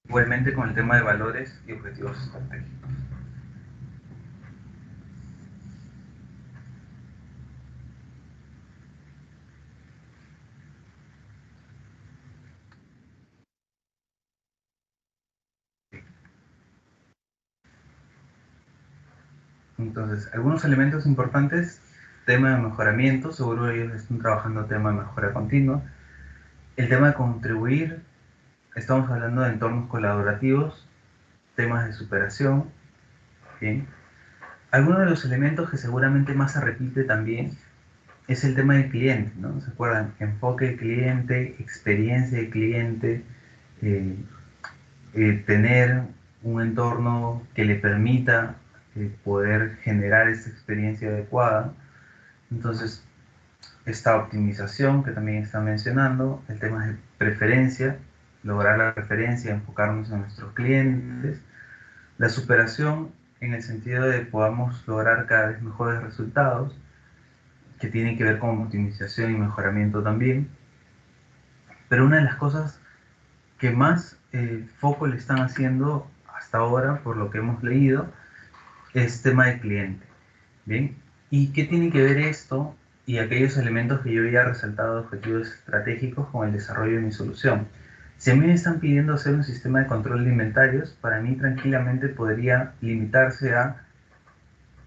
Igualmente con el tema de valores y objetivos estratégicos. Entonces, algunos elementos importantes, tema de mejoramiento, seguro ellos están trabajando tema de mejora continua. El tema de contribuir, estamos hablando de entornos colaborativos, temas de superación, ¿bien? Algunos de los elementos que seguramente más se repite también es el tema del cliente, ¿no? ¿Se acuerdan? Enfoque del cliente, experiencia del cliente, eh, tener un entorno que le permita poder generar esa experiencia adecuada. Entonces, esta optimización que también está mencionando, el tema de preferencia, lograr la preferencia, enfocarnos en nuestros clientes, la superación en el sentido de podamos lograr cada vez mejores resultados, que tienen que ver con optimización y mejoramiento también. Pero una de las cosas que más foco le están haciendo hasta ahora, por lo que hemos leído, es tema de cliente. ¿Bien? ¿Y qué tiene que ver esto y aquellos elementos que yo había resaltado de objetivos estratégicos con el desarrollo de mi solución? Si a mí me están pidiendo hacer un sistema de control de inventarios, para mí tranquilamente podría limitarse a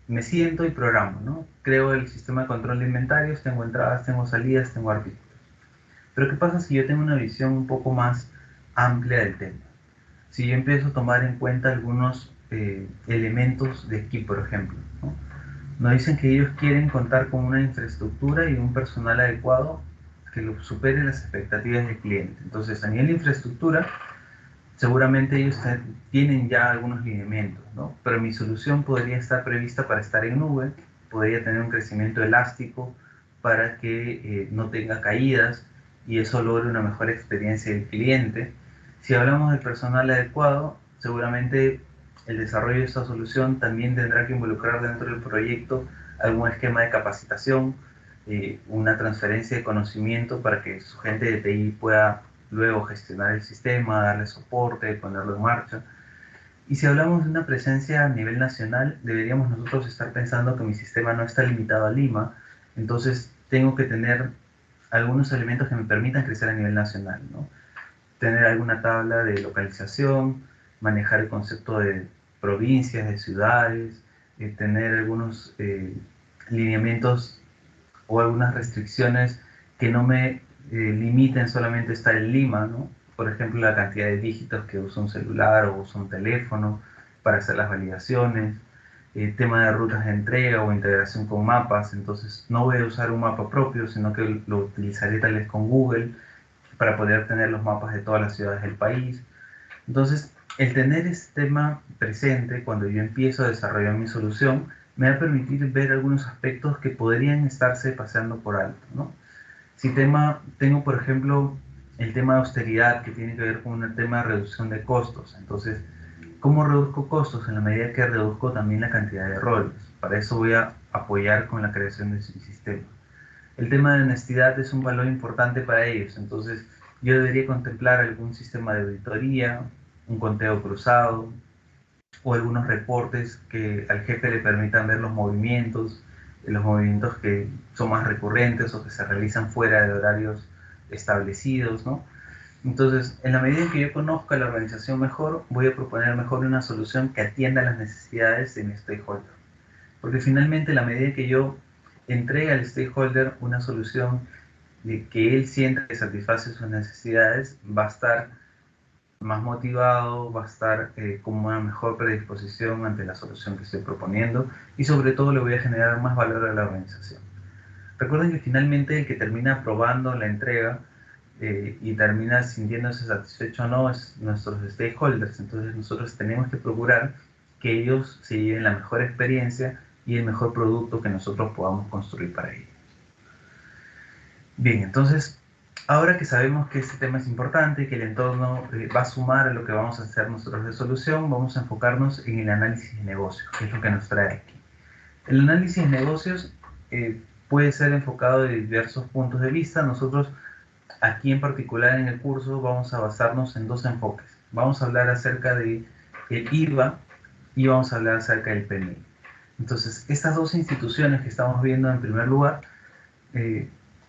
me siento y programo, ¿no? Creo el sistema de control de inventarios, tengo entradas, tengo salidas, tengo artículos. Pero ¿qué pasa si yo tengo una visión un poco más amplia del tema? Si yo empiezo a tomar en cuenta algunos elementos de aquí, por ejemplo, ¿no? Nos dicen que ellos quieren contar con una infraestructura y un personal adecuado que lo supere las expectativas del cliente. Entonces, a nivel de infraestructura, seguramente ellos tienen ya algunos lineamientos, ¿no? Pero mi solución podría estar prevista para estar en nube, podría tener un crecimiento elástico para que no tenga caídas y eso logre una mejor experiencia del cliente. Si hablamos del personal adecuado, seguramente el desarrollo de esta solución también tendrá que involucrar dentro del proyecto algún esquema de capacitación, una transferencia de conocimiento para que su gente de TI pueda luego gestionar el sistema, darle soporte, ponerlo en marcha. Y si hablamos de una presencia a nivel nacional, deberíamos nosotros estar pensando que mi sistema no está limitado a Lima, entonces tengo que tener algunos elementos que me permitan crecer a nivel nacional, ¿no? Tener alguna tabla de localización, manejar el concepto de provincias, de ciudades, tener algunos lineamientos o algunas restricciones que no me limiten solamente a estar en Lima, ¿no? Por ejemplo, la cantidad de dígitos que usa un celular o usa un teléfono para hacer las validaciones, tema de rutas de entrega o integración con mapas. Entonces no voy a usar un mapa propio, sino que lo utilizaré tal vez con Google para poder tener los mapas de todas las ciudades del país. Entonces, el tener este tema presente cuando yo empiezo a desarrollar mi solución me va a permitir ver algunos aspectos que podrían estarse pasando por alto, ¿no? Si tengo, por ejemplo, el tema de austeridad que tiene que ver con un tema de reducción de costos. Entonces, ¿cómo reduzco costos? En la medida que reduzco también la cantidad de roles. Para eso voy a apoyar con la creación de un sistema. El tema de honestidad es un valor importante para ellos. Entonces, yo debería contemplar algún sistema de auditoría, un conteo cruzado o algunos reportes que al jefe le permitan ver los movimientos que son más recurrentes o que se realizan fuera de horarios establecidos, ¿no? Entonces, en la medida en que yo conozca la organización mejor, voy a proponer mejor una solución que atienda las necesidades de mi stakeholder. Porque finalmente, en la medida que yo entregue al stakeholder una solución de que él sienta que satisface sus necesidades, va a estar más motivado, va a estar con una mejor predisposición ante la solución que estoy proponiendo y sobre todo le voy a generar más valor a la organización. Recuerden que finalmente el que termina aprobando la entrega y termina sintiéndose satisfecho o no es nuestros stakeholders. Entonces nosotros tenemos que procurar que ellos se lleven la mejor experiencia y el mejor producto que nosotros podamos construir para ellos. Bien, entonces, ahora que sabemos que este tema es importante, que el entorno va a sumar a lo que vamos a hacer nosotros de solución, vamos a enfocarnos en el análisis de negocios, que es lo que nos trae aquí. El análisis de negocios puede ser enfocado de diversos puntos de vista. Nosotros aquí en particular en el curso vamos a basarnos en dos enfoques. Vamos a hablar acerca de el IVA y vamos a hablar acerca del PMI. Entonces, estas dos instituciones que estamos viendo en primer lugar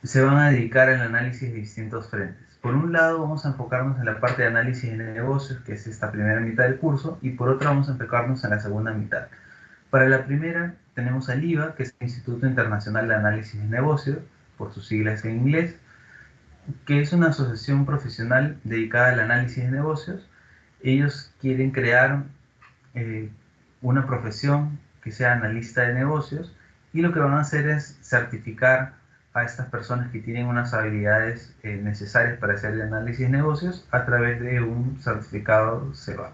se van a dedicar al análisis de distintos frentes. Por un lado vamos a enfocarnos en la parte de análisis de negocios, que es esta primera mitad del curso, y por otra vamos a enfocarnos en la segunda mitad. Para la primera tenemos al IVA, que es el Instituto Internacional de Análisis de Negocios, por sus siglas en inglés, que es una asociación profesional dedicada al análisis de negocios. Ellos quieren crear una profesión que sea analista de negocios y lo que van a hacer es certificar a estas personas que tienen unas habilidades necesarias para hacer el análisis de negocios a través de un certificado CEBAP.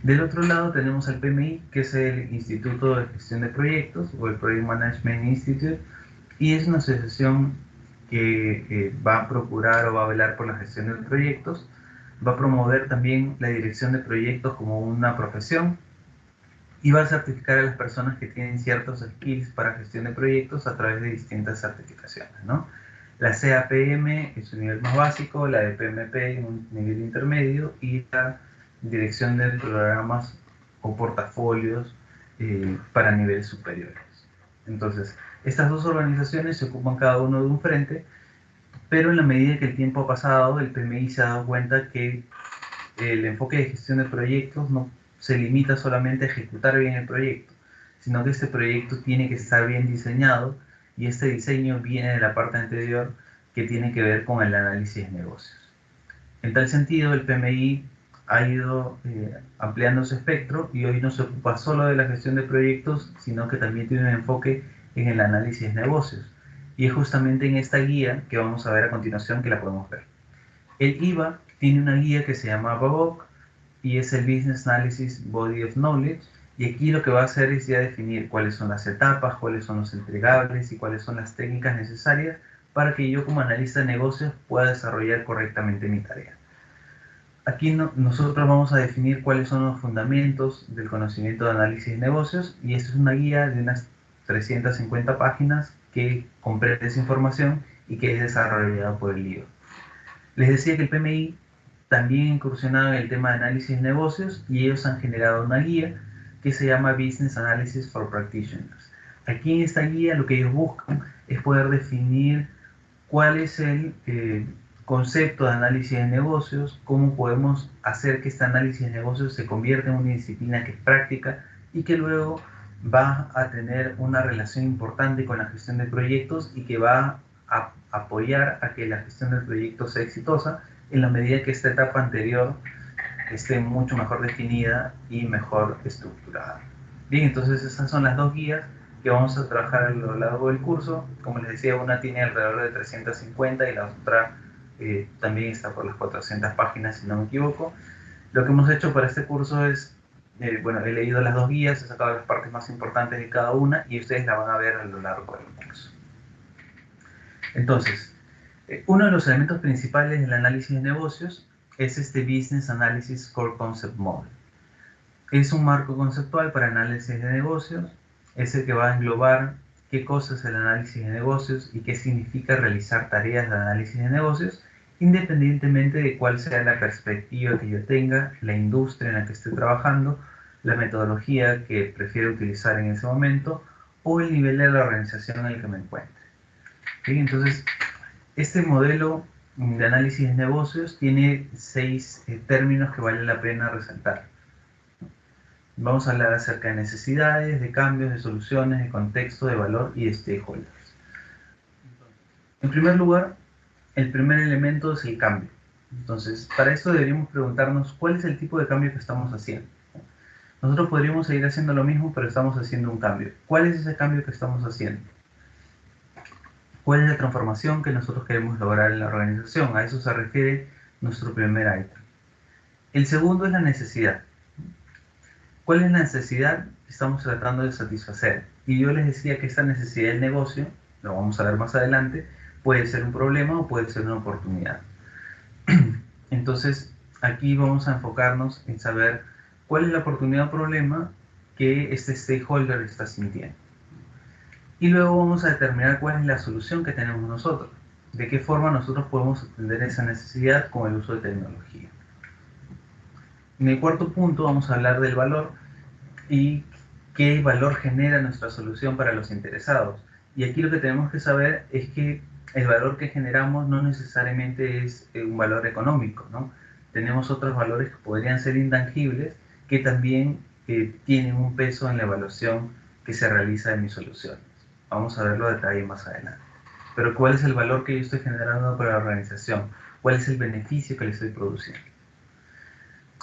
Del otro lado tenemos al PMI, que es el Instituto de Gestión de Proyectos o el Project Management Institute, y es una asociación que va a procurar o va a velar por la gestión de proyectos, va a promover también la dirección de proyectos como una profesión y va a certificar a las personas que tienen ciertos skills para gestión de proyectos a través de distintas certificaciones, ¿no? La CAPM es un nivel más básico, la de PMP un nivel intermedio y la dirección de programas o portafolios para niveles superiores. Entonces, estas dos organizaciones se ocupan cada uno de un frente, pero en la medida que el tiempo ha pasado, el PMI se ha dado cuenta que el enfoque de gestión de proyectos no se limita solamente a ejecutar bien el proyecto, sino que este proyecto tiene que estar bien diseñado y este diseño viene de la parte anterior que tiene que ver con el análisis de negocios. En tal sentido, el PMI ha ido ampliando su espectro y hoy no se ocupa solo de la gestión de proyectos, sino que también tiene un enfoque en el análisis de negocios. Y es justamente en esta guía que vamos a ver a continuación que la podemos ver. El IVA tiene una guía que se llama BABOK y es el Business Analysis Body of Knowledge, y aquí lo que va a hacer es ya definir cuáles son las etapas, cuáles son los entregables y cuáles son las técnicas necesarias para que yo como analista de negocios pueda desarrollar correctamente mi tarea. Aquí nosotros vamos a definir cuáles son los fundamentos del conocimiento de análisis de negocios y esta es una guía de unas 350 páginas que comprende esa información y que es desarrollada por el IVA. Les decía que el PMI también incursionaba en el tema de análisis de negocios y ellos han generado una guía que se llama Business Analysis for Practitioners. Aquí en esta guía lo que ellos buscan es poder definir cuál es el concepto de análisis de negocios, cómo podemos hacer que este análisis de negocios se convierta en una disciplina que es práctica y que luego va a tener una relación importante con la gestión de proyectos y que va a apoyar a que la gestión del proyecto sea exitosa en la medida que esta etapa anterior esté mucho mejor definida y mejor estructurada. Bien, entonces esas son las dos guías que vamos a trabajar a lo largo del curso. Como les decía, una tiene alrededor de 350 y la otra también está por las 400 páginas, si no me equivoco. Lo que hemos hecho para este curso es, bueno, he leído las dos guías, he sacado las partes más importantes de cada una y ustedes la van a ver a lo largo del curso. Entonces, uno de los elementos principales del análisis de negocios es este Business Analysis Core Concept Model. Es un marco conceptual para análisis de negocios, es el que va a englobar qué cosa es el análisis de negocios y qué significa realizar tareas de análisis de negocios, independientemente de cuál sea la perspectiva que yo tenga, la industria en la que esté trabajando, la metodología que prefiero utilizar en ese momento o el nivel de la organización en el que me encuentre. ¿Sí? Entonces, este modelo de análisis de negocios tiene 6 términos que vale la pena resaltar. Vamos a hablar acerca de necesidades, de cambios, de soluciones, de contexto, de valor y de stakeholders. En primer lugar, el primer elemento es el cambio. Entonces, para esto deberíamos preguntarnos cuál es el tipo de cambio que estamos haciendo. Nosotros podríamos seguir haciendo lo mismo, pero estamos haciendo un cambio. ¿Cuál es ese cambio que estamos haciendo? ¿Cuál es la transformación que nosotros queremos lograr en la organización? A eso se refiere nuestro primer ítem. El segundo es la necesidad. ¿Cuál es la necesidad que estamos tratando de satisfacer? Y yo les decía que esta necesidad del negocio, lo vamos a ver más adelante, puede ser un problema o puede ser una oportunidad. Entonces, aquí vamos a enfocarnos en saber cuál es la oportunidad o problema que este stakeholder está sintiendo. Y luego vamos a determinar cuál es la solución que tenemos nosotros. De qué forma nosotros podemos atender esa necesidad con el uso de tecnología. En el cuarto punto vamos a hablar del valor y qué valor genera nuestra solución para los interesados. Y aquí lo que tenemos que saber es que el valor que generamos no necesariamente es un valor económico, ¿no? Tenemos otros valores que podrían ser intangibles que también tienen un peso en la evaluación que se realiza de mis soluciones. Vamos a verlo a detalle más adelante. Pero ¿cuál es el valor que yo estoy generando para la organización? ¿Cuál es el beneficio que le estoy produciendo?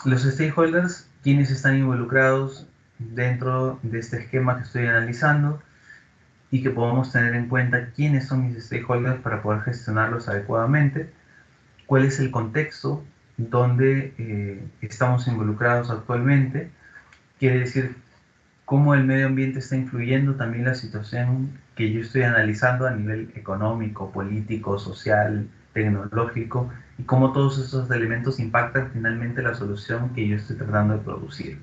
Los stakeholders, quienes están involucrados dentro de este esquema que estoy analizando y que podamos tener en cuenta quiénes son mis stakeholders para poder gestionarlos adecuadamente, cuál es el contexto donde estamos involucrados actualmente, quiere decir cómo el medio ambiente está influyendo también la situación que yo estoy analizando a nivel económico, político, social, tecnológico, y cómo todos esos elementos impactan finalmente la solución que yo estoy tratando de producir.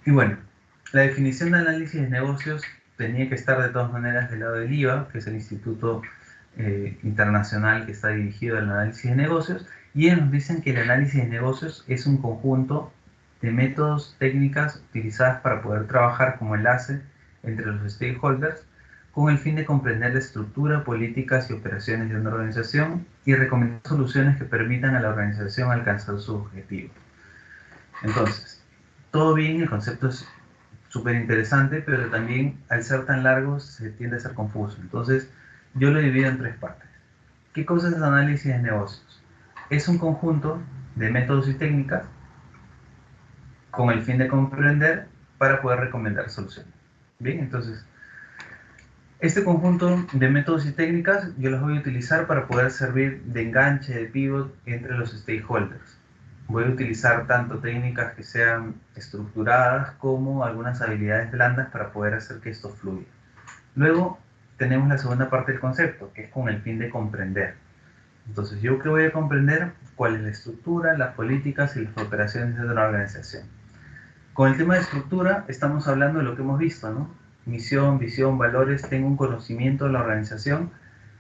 Y bueno, la definición de análisis de negocios tenía que estar de todas maneras del lado del IVA, que es el Instituto Internacional que está dirigido al análisis de negocios, y ellos nos dicen que el análisis de negocios es un conjunto de métodos, técnicas utilizadas para poder trabajar como enlace entre los stakeholders con el fin de comprender la estructura, políticas y operaciones de una organización y recomendar soluciones que permitan a la organización alcanzar su objetivo. Entonces, todo bien, el concepto es súper interesante, pero también al ser tan largo se tiende a ser confuso. Entonces, yo lo divido en 3 partes. ¿Qué cosa es análisis de negocios? Es un conjunto de métodos y técnicas con el fin de comprender para poder recomendar soluciones. Bien, entonces, este conjunto de métodos y técnicas yo los voy a utilizar para poder servir de enganche, de pivot entre los stakeholders. Voy a utilizar tanto técnicas que sean estructuradas como algunas habilidades blandas para poder hacer que esto fluya. Luego tenemos la segunda parte del concepto, que es con el fin de comprender. Entonces, ¿yo qué voy a comprender? ¿Cuál es la estructura, las políticas y las operaciones de una organización? Con el tema de estructura estamos hablando de lo que hemos visto, ¿no? Misión, visión, valores, tengo un conocimiento de la organización.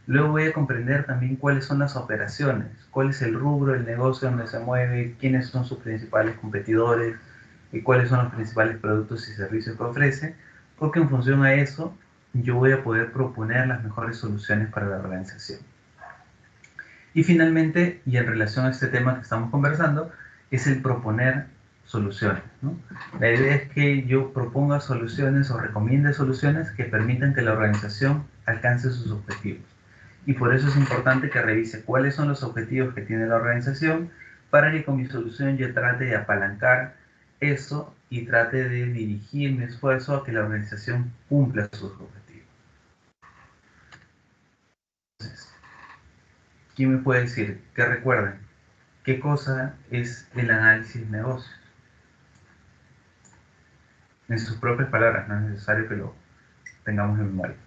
Luego voy a comprender también cuáles son las operaciones, cuál es el rubro del negocio donde se mueve, quiénes son sus principales competidores y cuáles son los principales productos y servicios que ofrece, porque en función a eso yo voy a poder proponer las mejores soluciones para la organización. Y finalmente, y en relación a este tema que estamos conversando, es el proponer soluciones, ¿no? La idea es que yo proponga soluciones o recomiende soluciones que permitan que la organización alcance sus objetivos. Y por eso es importante que revise cuáles son los objetivos que tiene la organización para que con mi solución yo trate de apalancar eso y trate de dirigir mi esfuerzo a que la organización cumpla sus objetivos. Entonces, ¿quién me puede decir que recuerden qué cosa es el análisis de negocios? En sus propias palabras, no es necesario que lo tengamos en memoria.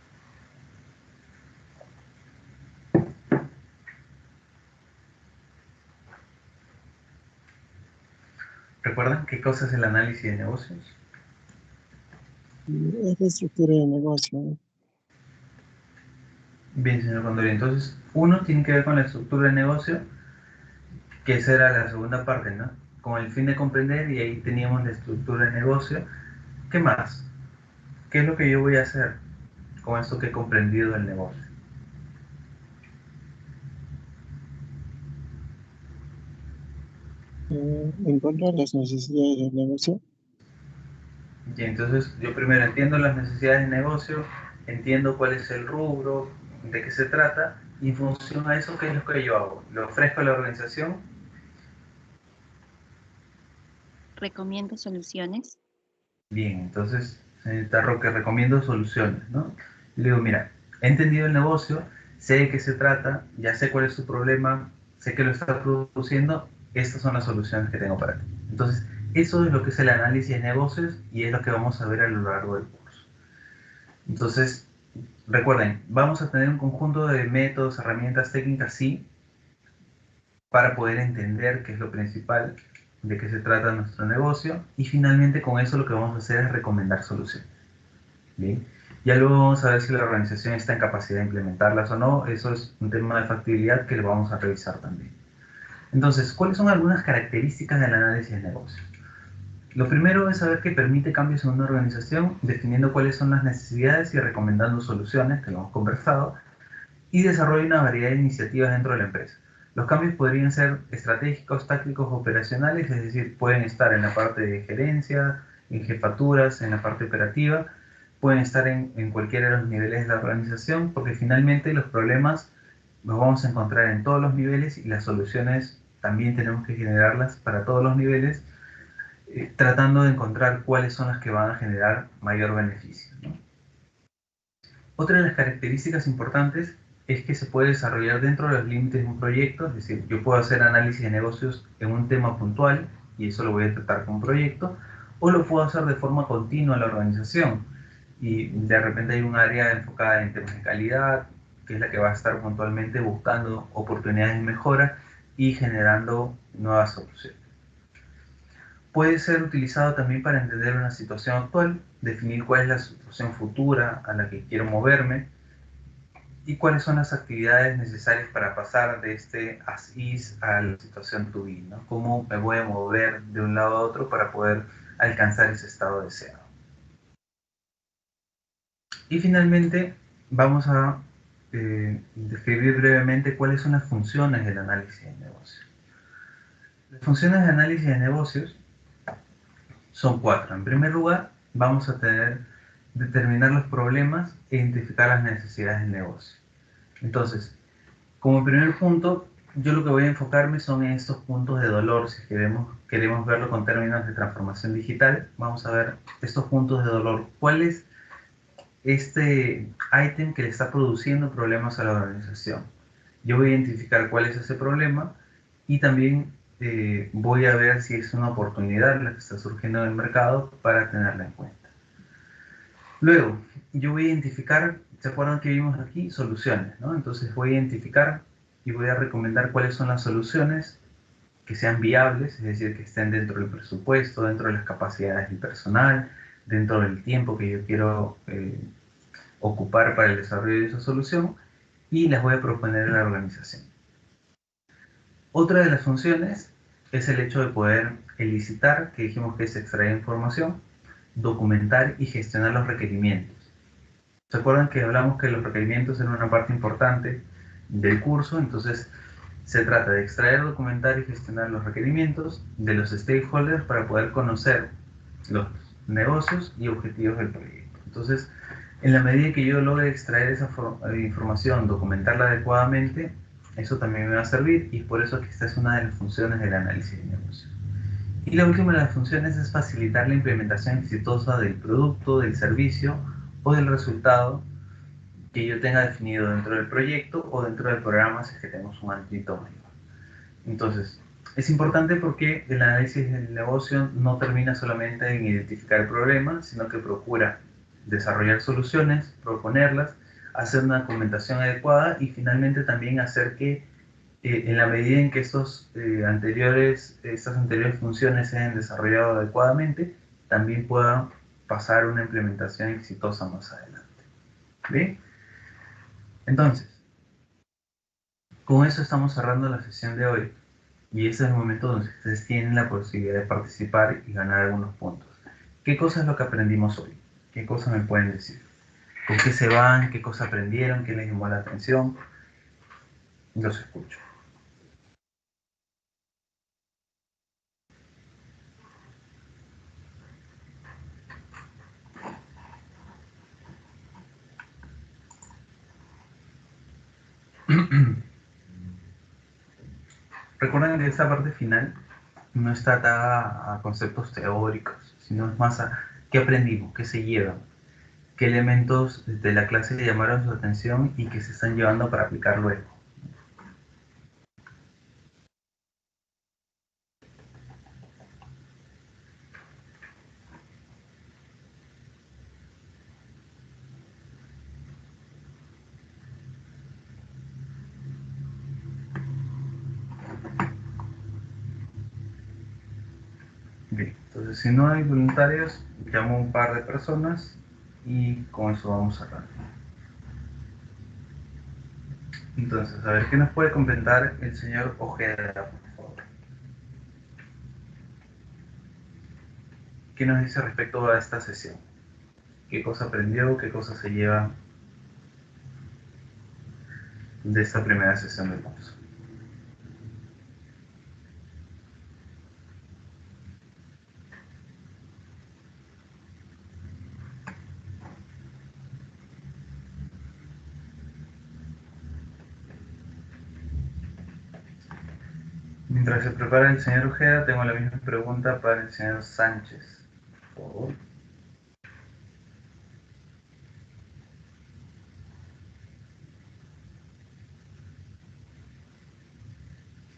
¿Recuerdan qué cosa es el análisis de negocios? Es la estructura de negocio, ¿no? Bien, señor Condori. Entonces, uno tiene que ver con la estructura de negocio, que esa era la segunda parte, ¿no? Con el fin de comprender, y ahí teníamos la estructura de negocio. ¿Qué más? ¿Qué es lo que yo voy a hacer con esto que he comprendido del negocio? Encontrar las necesidades del negocio. Y entonces, yo primero entiendo las necesidades del negocio, entiendo cuál es el rubro, de qué se trata, y en función a eso, ¿qué es lo que yo hago? Lo ofrezco a la organización. Recomiendo soluciones. Bien, entonces, señorita Roque, recomiendo soluciones, ¿no? Le digo, mira, he entendido el negocio, sé de qué se trata, ya sé cuál es su problema, sé que lo está produciendo, estas son las soluciones que tengo para ti. Entonces, eso es lo que es el análisis de negocios y es lo que vamos a ver a lo largo del curso. Entonces, recuerden, vamos a tener un conjunto de métodos, herramientas, técnicas, sí, para poder entender qué es lo principal, de qué se trata nuestro negocio, y finalmente con eso lo que vamos a hacer es recomendar soluciones. Bien, ya luego vamos a ver si la organización está en capacidad de implementarlas o no. Eso es un tema de factibilidad que lo vamos a revisar también. Entonces, ¿cuáles son algunas características del análisis de negocio? Lo primero es saber que permite cambios en una organización, definiendo cuáles son las necesidades y recomendando soluciones, que lo hemos conversado, y desarrolla una variedad de iniciativas dentro de la empresa. Los cambios podrían ser estratégicos, tácticos, operacionales, es decir, pueden estar en la parte de gerencia, en jefaturas, en la parte operativa, pueden estar en cualquiera de los niveles de la organización, porque finalmente los problemas los vamos a encontrar en todos los niveles y las soluciones también tenemos que generarlas para todos los niveles, tratando de encontrar cuáles son las que van a generar mayor beneficio, ¿no? Otra de las características importantes es que se puede desarrollar dentro de los límites de un proyecto, es decir, yo puedo hacer análisis de negocios en un tema puntual y eso lo voy a tratar con un proyecto, o lo puedo hacer de forma continua en la organización y de repente hay un área enfocada en temas de calidad, que es la que va a estar puntualmente buscando oportunidades de mejora y generando nuevas soluciones. Puede ser utilizado también para entender una situación actual, definir cuál es la situación futura a la que quiero moverme y cuáles son las actividades necesarias para pasar de este as is a la situación to be, ¿no? Cómo me voy a mover de un lado a otro para poder alcanzar ese estado deseado. Y finalmente vamos a describir brevemente cuáles son las funciones del análisis de negocios. Las funciones de análisis de negocios son 4. En primer lugar, vamos a determinar los problemas e identificar las necesidades del negocio. Entonces, como primer punto, yo lo que voy a enfocarme son en estos puntos de dolor. Si queremos verlo con términos de transformación digital, vamos a ver estos puntos de dolor. ¿Cuál es este ítem que le está produciendo problemas a la organización? Yo voy a identificar cuál es ese problema y también voy a ver si es una oportunidad la que está surgiendo en el mercado para tenerla en cuenta. Luego, yo voy a identificar, ¿se acuerdan que vimos aquí? Soluciones, ¿no? Entonces voy a identificar y voy a recomendar cuáles son las soluciones que sean viables, es decir, que estén dentro del presupuesto, dentro de las capacidades del personal, dentro del tiempo que yo quiero ocupar para el desarrollo de esa solución, y las voy a proponer a la organización. Otra de las funciones es el hecho de poder elicitar, que dijimos que es extraer información, documentar y gestionar los requerimientos. ¿Se acuerdan que hablamos que los requerimientos eran una parte importante del curso? Entonces, Se trata de extraer, documentar y gestionar los requerimientos de los stakeholders para poder conocer los negocios y objetivos del proyecto. Entonces, en la medida que yo logre extraer esa información, documentarla adecuadamente, eso también me va a servir, y por eso que esta es una de las funciones del análisis de negocio. Y la última de las funciones es facilitar la implementación exitosa del producto, del servicio o del resultado que yo tenga definido dentro del proyecto o dentro del programa, si es que tenemos un ámbito mayor. Entonces, es importante porque el análisis del negocio no termina solamente en identificar el problema, sino que procura desarrollar soluciones, proponerlas, hacer una documentación adecuada y finalmente también hacer que en la medida en que estas anteriores funciones se hayan desarrollado adecuadamente, también pueda pasar una implementación exitosa más adelante. ¿Bien? Entonces, con eso estamos cerrando la sesión de hoy. Y ese es el momento donde ustedes tienen la posibilidad de participar y ganar algunos puntos. ¿Qué cosa es lo que aprendimos hoy? ¿Qué cosas me pueden decir? ¿Con qué se van? ¿Qué cosa aprendieron? ¿Qué les llamó la atención? Los escucho. Recuerden que esta parte final no está atada a conceptos teóricos, sino es más a qué aprendimos, qué se llevan, qué elementos de la clase le llamaron su atención y que se están llevando para aplicar luego. Bien, entonces si no hay voluntarios, llamo a un par de personas y con eso vamos a cerrar. Entonces, a ver, ¿qué nos puede comentar el señor Ojeda, por favor? ¿Qué nos dice respecto a esta sesión? ¿Qué cosa aprendió? ¿Qué cosa se lleva de esta primera sesión del curso? Mientras se prepara el señor Ojeda, tengo la misma pregunta para el señor Sánchez, por favor.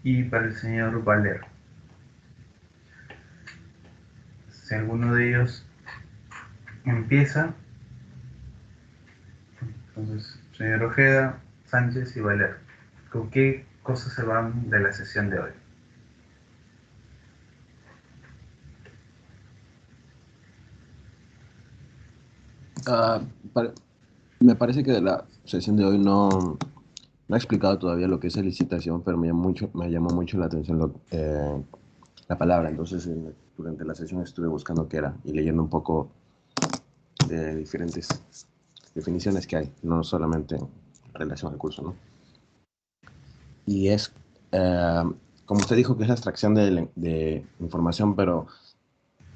Y para el señor Valero. Si alguno de ellos empieza, entonces, señor Ojeda, Sánchez y Valero, ¿con qué cosas se van de la sesión de hoy? Ah, me parece que de la sesión de hoy no ha explicado todavía lo que es la licitación, pero me llamó mucho la atención la palabra. Entonces, durante la sesión estuve buscando qué era y leyendo un poco de diferentes definiciones que hay, no solamente en relación al curso, ¿no? Y es, como usted dijo, que es la extracción de información, pero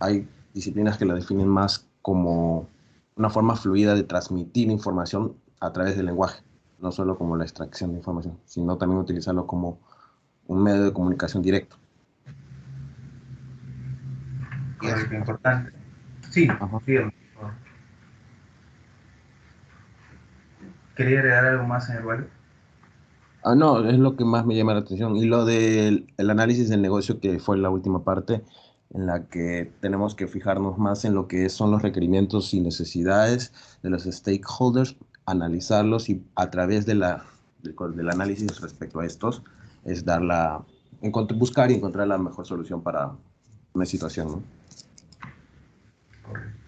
hay disciplinas que la definen más como una forma fluida de transmitir información a través del lenguaje, no solo como la extracción de información, sino también utilizarlo como un medio de comunicación directo. Y es lo importante. Sí, Ajá. dígame, por favor. ¿Quería agregar algo más, señor Valero? No, es lo que más me llama la atención. Y lo del el análisis del negocio, que fue la última parte, en la que tenemos que fijarnos más en lo que son los requerimientos y necesidades de los stakeholders, analizarlos y a través del análisis respecto a estos, es buscar y encontrar la mejor solución para una situación, ¿no? Correcto.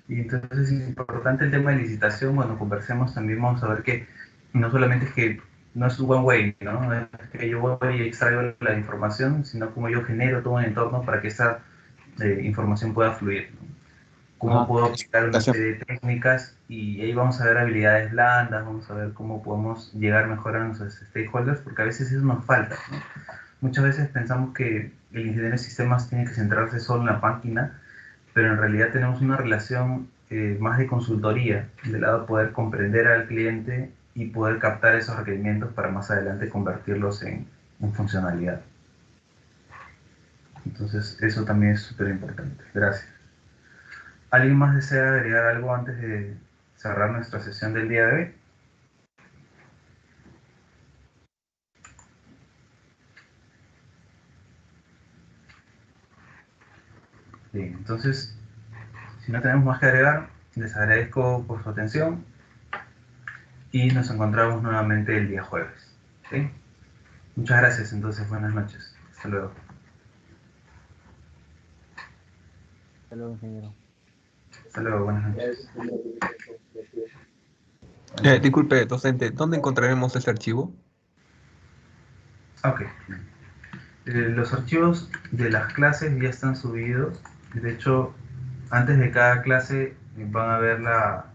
Y entonces es importante el tema de licitación. Cuando conversemos también vamos a ver que no solamente es que no es one way, ¿no? No es que yo voy y extraigo la información, sino como yo genero todo un entorno para que esa información pueda fluir, ¿no? cómo Ajá. puedo aplicar una Explicación. serie de técnicas y ahí vamos a ver habilidades blandas, vamos a ver cómo podemos llegar mejor a nuestros stakeholders, porque a veces eso nos falta, ¿no? Muchas veces pensamos que el ingeniero de sistemas tiene que centrarse solo en la máquina, pero en realidad tenemos una relación más de consultoría, de lado de poder comprender al cliente y poder captar esos requerimientos para más adelante convertirlos en funcionalidad. Entonces, eso también es súper importante. Gracias. ¿Alguien más desea agregar algo antes de cerrar nuestra sesión del día de hoy? Bien, entonces, si no tenemos más que agregar, les agradezco por su atención y nos encontramos nuevamente el día jueves. ¿Sí? Muchas gracias, entonces, buenas noches. Hasta luego. Hasta luego, ingeniero. Hasta luego, buenas noches. Disculpe, docente, ¿dónde encontraremos ese archivo? Ok. Los archivos de las clases ya están subidos. De hecho, antes de cada clase van a ver las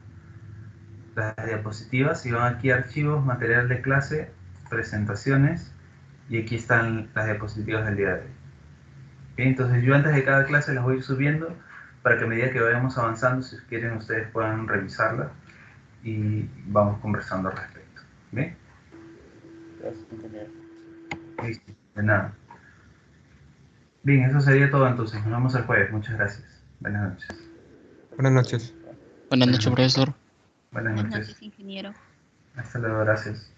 diapositivas y van aquí a archivos, material de clase, presentaciones y aquí están las diapositivas del día de hoy. Bien, entonces yo antes de cada clase las voy a ir subiendo para que a medida que vayamos avanzando, si quieren ustedes puedan revisarlas y vamos conversando al respecto. ¿Bien? Gracias, ingeniero. Listo, de nada. Bien, eso sería todo entonces. Nos vemos el jueves. Muchas gracias. Buenas noches. Buenas noches. Buenas Buenas noches, noches. profesor. Buenas Buenas noches. noches, ingeniero. Hasta luego, gracias.